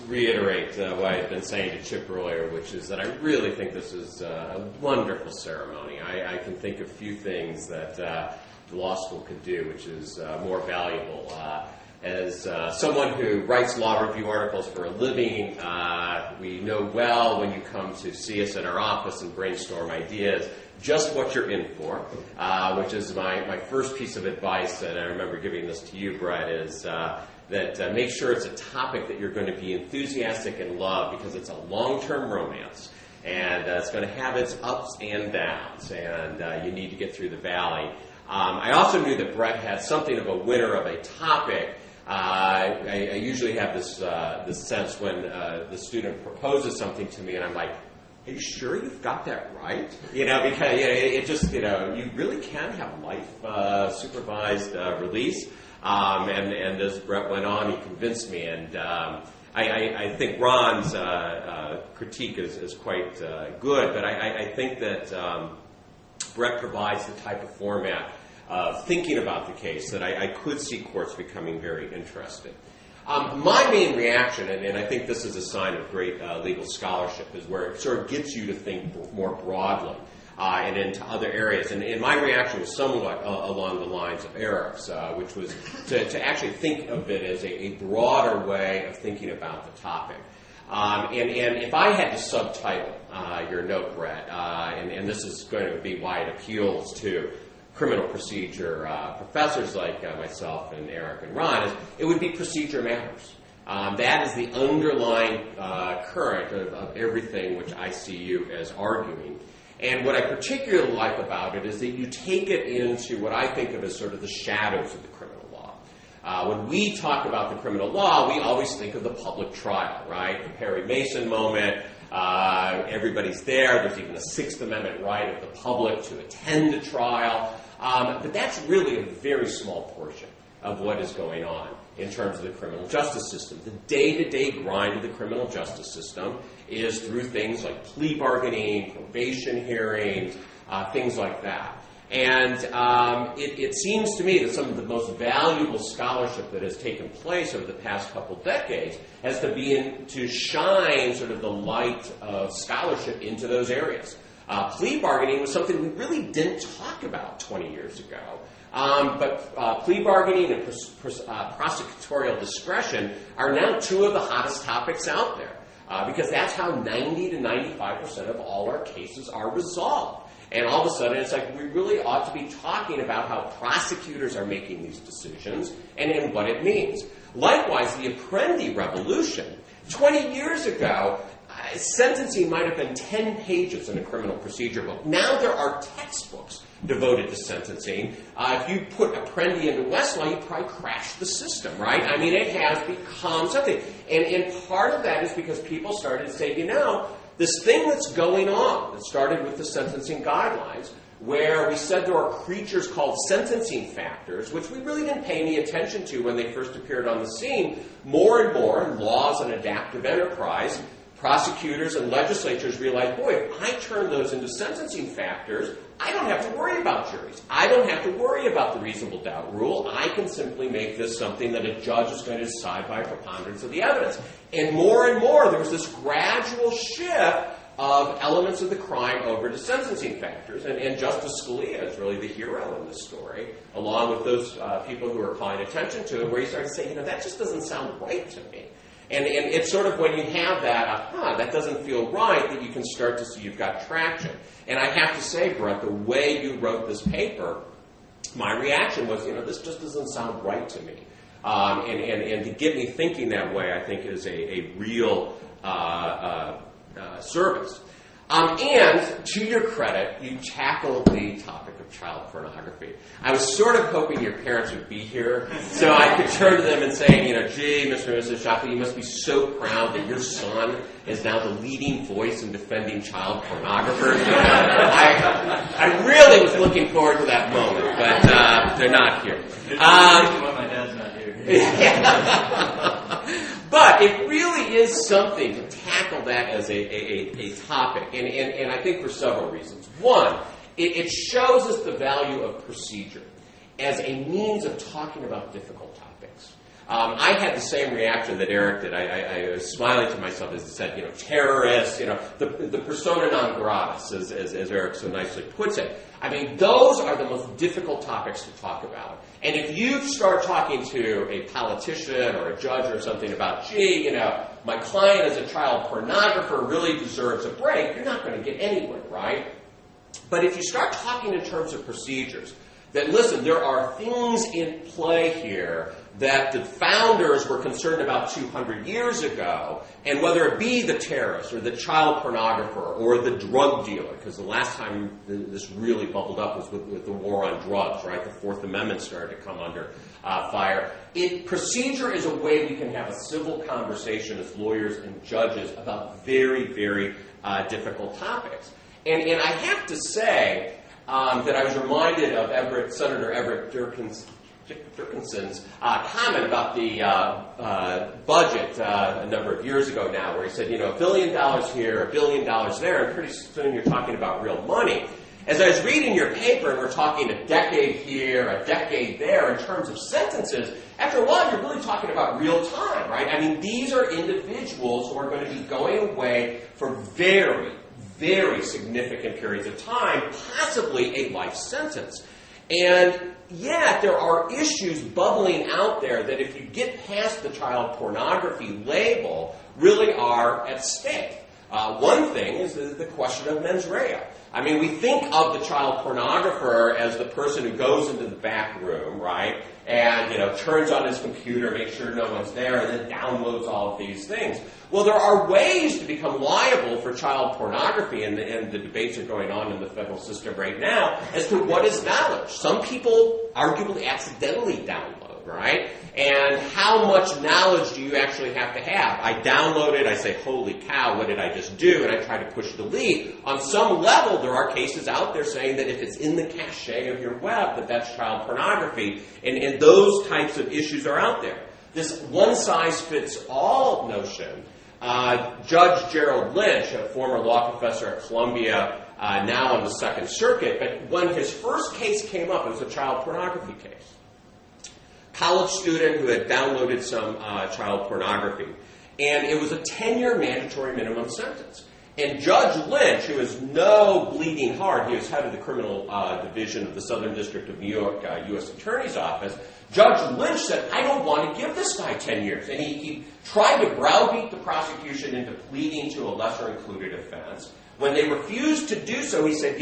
reiterate what I had been saying to Chip earlier, which is that I really think this is a wonderful ceremony. I can think of few things that the law school could do, which is more valuable. As someone who writes law review articles for a living, we know well when you come to see us at our office and brainstorm ideas just what you're in for, which is my first piece of advice, and I remember giving this to you, Brett, is that make sure it's a topic that you're going to be enthusiastic and love, because it's a long-term romance, and it's going to have its ups and downs, and you need to get through the valley. I also knew that Brett had something of a winner of a topic. I usually have this sense when the student proposes something to me, and I'm like, are you sure you've got that right? Because it just, you really can have life supervised release. And as Brett went on, he convinced me. And I think Ron's critique is quite good, but I think that Brett provides the type of format of thinking about the case that I could see courts becoming very interested. My main reaction, and I think this is a sign of great legal scholarship, is where it sort of gets you to think more broadly and into other areas. And my reaction was somewhat along the lines of Eric's, which was to actually think of it as a broader way of thinking about the topic. And if I had to subtitle your note, Brett, and this is going to be why it appeals to criminal procedure professors like myself and Eric and Ron, it would be procedure matters. That is the underlying current of everything which I see you as arguing. And what I particularly like about it is that you take it into what I think of as sort of the shadows of the criminal law. When we talk about the criminal law, we always think of the public trial, right? The Perry Mason moment. Everybody's there. There's even a Sixth Amendment right of the public to attend a trial. But that's really a very small portion of what is going on in terms of the criminal justice system. The day-to-day grind of the criminal justice system is through things like plea bargaining, probation hearings, things like that. And it seems to me that some of the most valuable scholarship that has taken place over the past couple decades has to shine sort of the light of scholarship into those areas. Plea bargaining was something we really didn't talk about 20 years ago. But plea bargaining and prosecutorial discretion are now two of the hottest topics out there because that's how 90 to 95% of all our cases are resolved. And all of a sudden, it's like we really ought to be talking about how prosecutors are making these decisions and what it means. Likewise, the Apprendi Revolution, 20 years ago, sentencing might have been 10 pages in a criminal procedure book. Now there are textbooks devoted to sentencing. If you put Apprendi into Westlaw, you probably crash the system, right? I mean, it has become something. And part of that is because people started to say, this thing that's going on, that started with the sentencing guidelines, where we said there are creatures called sentencing factors, which we really didn't pay any attention to when they first appeared on the scene. More and more, in laws and adaptive enterprise, prosecutors and legislatures realize, boy, if I turn those into sentencing factors, I don't have to worry about juries. I don't have to worry about the reasonable doubt rule. I can simply make this something that a judge is going to decide by a preponderance of the evidence. And more, there was this gradual shift of elements of the crime over to sentencing factors. And Justice Scalia is really the hero in this story, along with those people who are paying attention to it, where he started saying, that just doesn't sound right to me. And it's sort of when you have that, that doesn't feel right, that you can start to see you've got traction. And I have to say, Brett, the way you wrote this paper, my reaction was, this just doesn't sound right to me. And to get me thinking that way, I think is a real service. And to your credit, you tackled the topic of child pornography. I was sort of hoping your parents would be here so I could turn to them and say, gee, Mr. and Mrs. Shockley, you must be so proud that your son is now the leading voice in defending child pornographers. I really was looking forward to that moment, but they're not here. My dad's not here. But it really is something to tackle that as a topic, and I think for several reasons. One, it shows us the value of procedure as a means of talking about difficult topics. I had the same reaction that Eric did. I was smiling to myself as he said, terrorists, the persona non gratis, as Eric so nicely puts it. I mean, those are the most difficult topics to talk about. And if you start talking to a politician or a judge or something about, my client as a child pornographer really deserves a break, you're not going to get anywhere, right? But if you start talking in terms of procedures, that listen, there are things in play here that the founders were concerned about 200 years ago, and whether it be the terrorist or the child pornographer or the drug dealer, because the last time this really bubbled up was with the war on drugs, right? The Fourth Amendment started to come under fire. Procedure is a way we can have a civil conversation as lawyers and judges about very, very difficult topics. And I have to say that I was reminded of Senator Everett Durkinson's comment about the budget a number of years ago now, where he said, $1 billion here, $1 billion there, and pretty soon you're talking about real money. As I was reading your paper, and we're talking a decade here, a decade there, in terms of sentences, after a while you're really talking about real time, right? I mean, these are individuals who are going to be going away for very, very significant periods of time, possibly a life sentence. And yet there are issues bubbling out there that if you get past the child pornography label, really are at stake. One thing is the question of mens rea. I mean, we think of the child pornographer as the person who goes into the back room, right, and, turns on his computer, makes sure no one's there, and then downloads all of these things. Well, there are ways to become liable for child pornography, and the debates are going on in the federal system right now as to what is knowledge. Some people arguably accidentally download, right? And how much knowledge do you actually have to have? I download it, I say, holy cow, what did I just do? And I try to push delete. On some level, there are cases out there saying that if it's in the cache of your web, that's child pornography. And those types of issues are out there. This one-size-fits-all notion, Judge Gerald Lynch, a former law professor at Columbia, now on the Second Circuit, but when his first case came up, it was a child pornography case. College student who had downloaded some child pornography. And it was a 10-year mandatory minimum sentence. And Judge Lynch, who is no bleeding heart, he was head of the criminal division of the Southern District of New York U.S. Attorney's Office, Judge Lynch said, I don't want to give this guy 10 years. And he tried to browbeat the prosecution into pleading to a lesser-included offense. When they refused to do so, he said,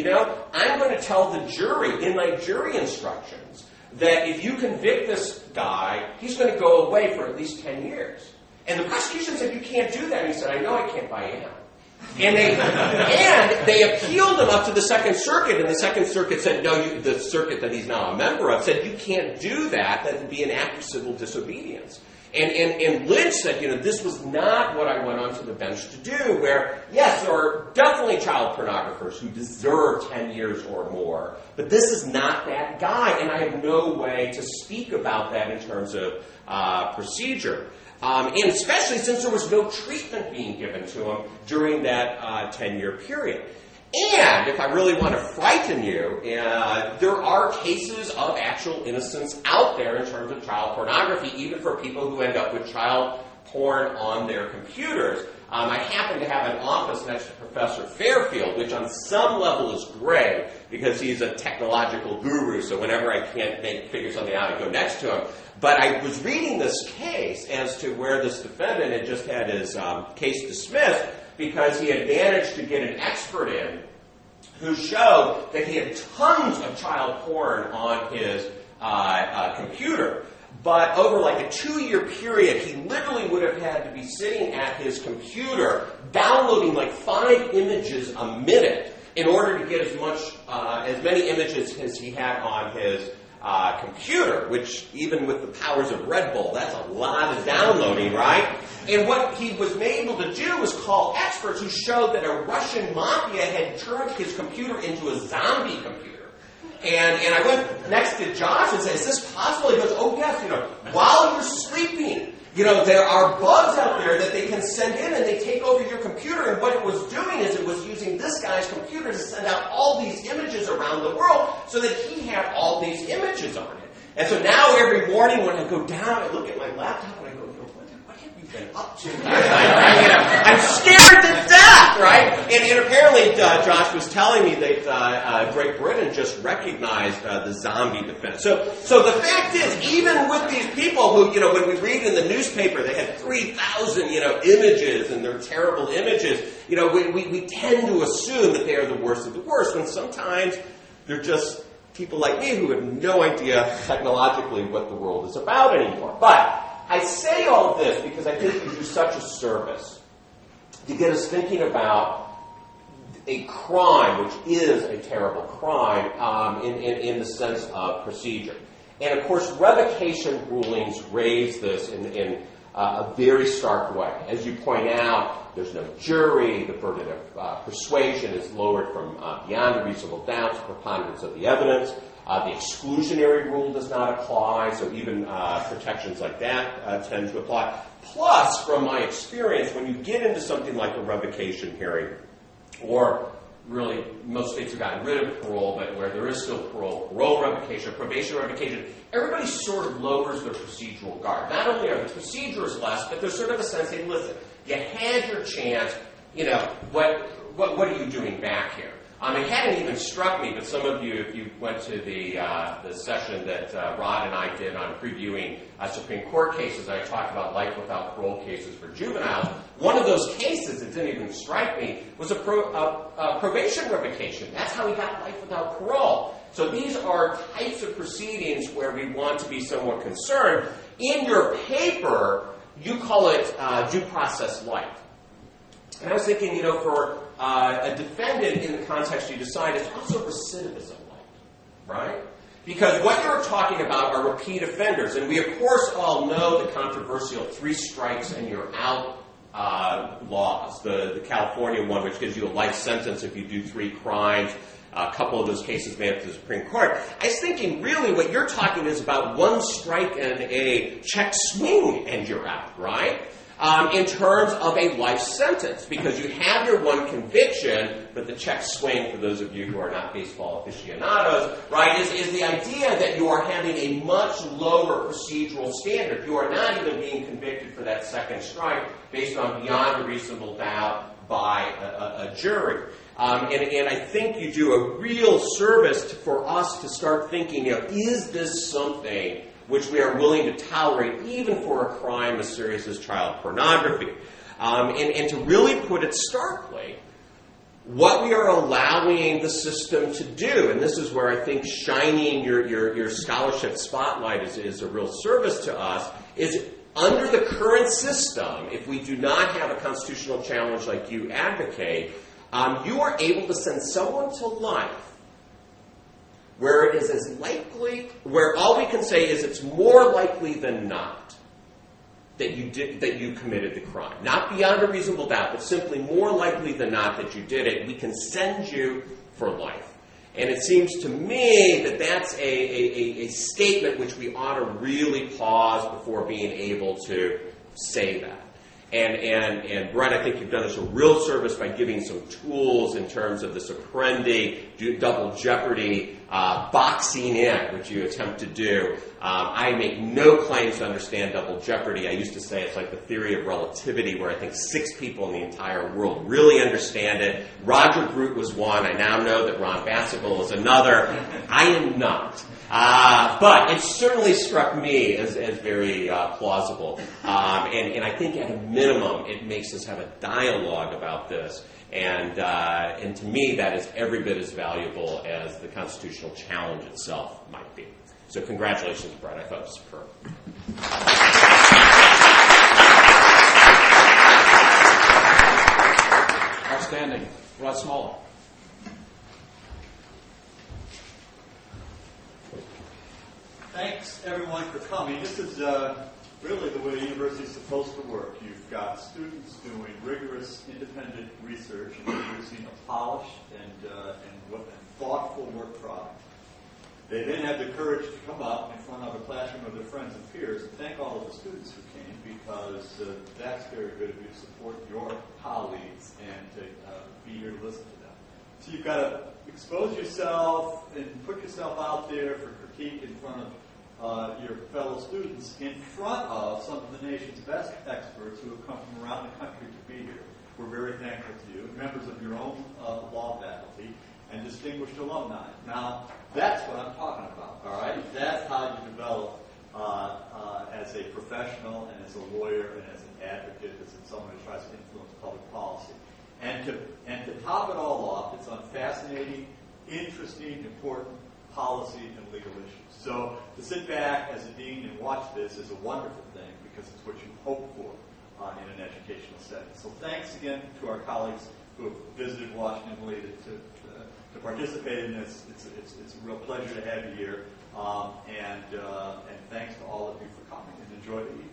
I'm going to tell the jury in my jury instructions that if you convict this guy, he's going to go away for at least 10 years. And the prosecution said, you can't do that. And he said, I know I can't, but I am. And they appealed him up to the Second Circuit, and the Second Circuit said, no, the circuit that he's now a member of said, you can't do that. That would be an act of civil disobedience. And Lynch said, this was not what I went onto the bench to do, where, yes, there are definitely child pornographers who deserve 10 years or more, but this is not that guy, and I have no way to speak about that in terms of procedure. And especially since there was no treatment being given to him during that 10-year period. And if I really want to frighten you, there are cases of actual innocence out there in terms of child pornography, even for people who end up with child porn on their computers. I happen to have an office next to Professor Fairfield, which on some level is great because he's a technological guru, so whenever I can't figure something out, I go next to him. But I was reading this case as to where this defendant had just had his case dismissed because he had managed to get an expert in who showed that he had tons of child porn on his computer. But over like a 2-year period, he literally would have had to be sitting at his computer downloading like 5 5 images a minute in order to get as many images as he had on his computer, which even with the powers of Red Bull, that's a lot of downloading, right? And what he was able to do was call experts who showed that a Russian mafia had turned his computer into a zombie computer. And I went next to Josh and said, is this possible? He goes, oh yes, while you're sleeping, there are bugs out there that they can send in and they take over your computer. And what it was doing is it was using this guy's computer to send out all these images around the world so that he had all these images on it. And so now every morning when I go down, I look at my laptop and I go, what have you been up to? I'm scared to death, right? And apparently Josh was telling me that Great Britain just recognized the zombie defense. So the fact is, even with these people who, when we read in the newspaper, they had 3,000, images and they're terrible images, we tend to assume that they are the worst of the worst, when sometimes they're just people like me who have no idea technologically what the world is about anymore. But I say all of this because I think you do such a service to get us thinking about a crime, which is a terrible crime, in the sense of procedure. And of course, revocation rulings raise this in a very stark way. As you point out, there's no jury, the burden of persuasion is lowered from beyond a reasonable doubt to preponderance of the evidence. The exclusionary rule does not apply, so even protections like that tend to apply. Plus, from my experience, when you get into something like a revocation hearing, or really most states have gotten rid of parole, but where there is still parole revocation, probation revocation, everybody sort of lowers their procedural guard. Not only are the procedures less, but there's sort of a sense, hey, listen, you had your chance, what are you doing back here? It hadn't even struck me, but some of you, if you went to the session that Rod and I did on previewing Supreme Court cases, I talked about life without parole cases for juveniles. One of those cases that didn't even strike me was a probation revocation. That's how he got life without parole. So these are types of proceedings where we want to be somewhat concerned. In your paper, you call it due process light. And I was thinking, for a defendant in the context you decide, it's also recidivism light, right? Because what you're talking about are repeat offenders. And we, of course, all know the controversial 3 strikes and you're out laws. The California one, which gives you a life sentence if you do 3 crimes. A couple of those cases made it to the Supreme Court. I was thinking, really, what you're talking is about 1 strike and a check swing and you're out, right? In terms of a life sentence, because you have your 1 conviction, but the check swing, for those of you who are not baseball aficionados, right, is the idea that you are having a much lower procedural standard. You are not even being convicted for that 2nd strike based on beyond a reasonable doubt by a jury. And I think you do a real service for us to start thinking, is this something which we are willing to tolerate even for a crime as serious as child pornography? And to really put it starkly, what we are allowing the system to do, and this is where I think shining your scholarship spotlight is a real service to us, is under the current system, if we do not have a constitutional challenge like you advocate, you are able to send someone to life where it is as likely, where all we can say is it's more likely than not that you committed the crime. Not beyond a reasonable doubt, but simply more likely than not that you did it. We can send you for life. And it seems to me that that's a statement which we ought to really pause before being able to say that. And Brett, I think you've done us a real service by giving some tools in terms of this Apprendi, double jeopardy, boxing in, which you attempt to do. I make no claims to understand double jeopardy. I used to say it's like the theory of relativity, where I think 6 people in the entire world really understand it. Roger Groot was one. I now know that Ron Bassable is another. I am not. But it certainly struck me as very plausible. And I think at a minimum, it makes us have a dialogue about this. And to me, that is every bit as valuable as the constitutional challenge itself might be. So congratulations, Brett. I thought it was superb. Our Outstanding. Rod Smaller. Thanks, everyone, for coming. This is really the way the university is supposed to work. You've got students doing rigorous, independent research and producing a polished and thoughtful work product. They then have the courage to come up in front of a classroom of their friends and peers and thank all of the students who came, because that's very good of you to support your colleagues and to be here to listen to them. So you've got to expose yourself and put yourself out there for critique in front of your fellow students, in front of some of the nation's best experts who have come from around the country to be here. We're very thankful to you, members of your own law faculty, and distinguished alumni. Now, that's what I'm talking about, all right? That's how you develop as a professional and as a lawyer and as an advocate, as someone who tries to influence public policy. And to top it all off, it's on fascinating, interesting, important policy and legal issues. So to sit back as a dean and watch this is a wonderful thing, because it's what you hope for in an educational setting. So thanks again to our colleagues who have visited Washington Lee to participate in this. It's a real pleasure to have you here. And thanks to all of you for coming, and enjoy the evening.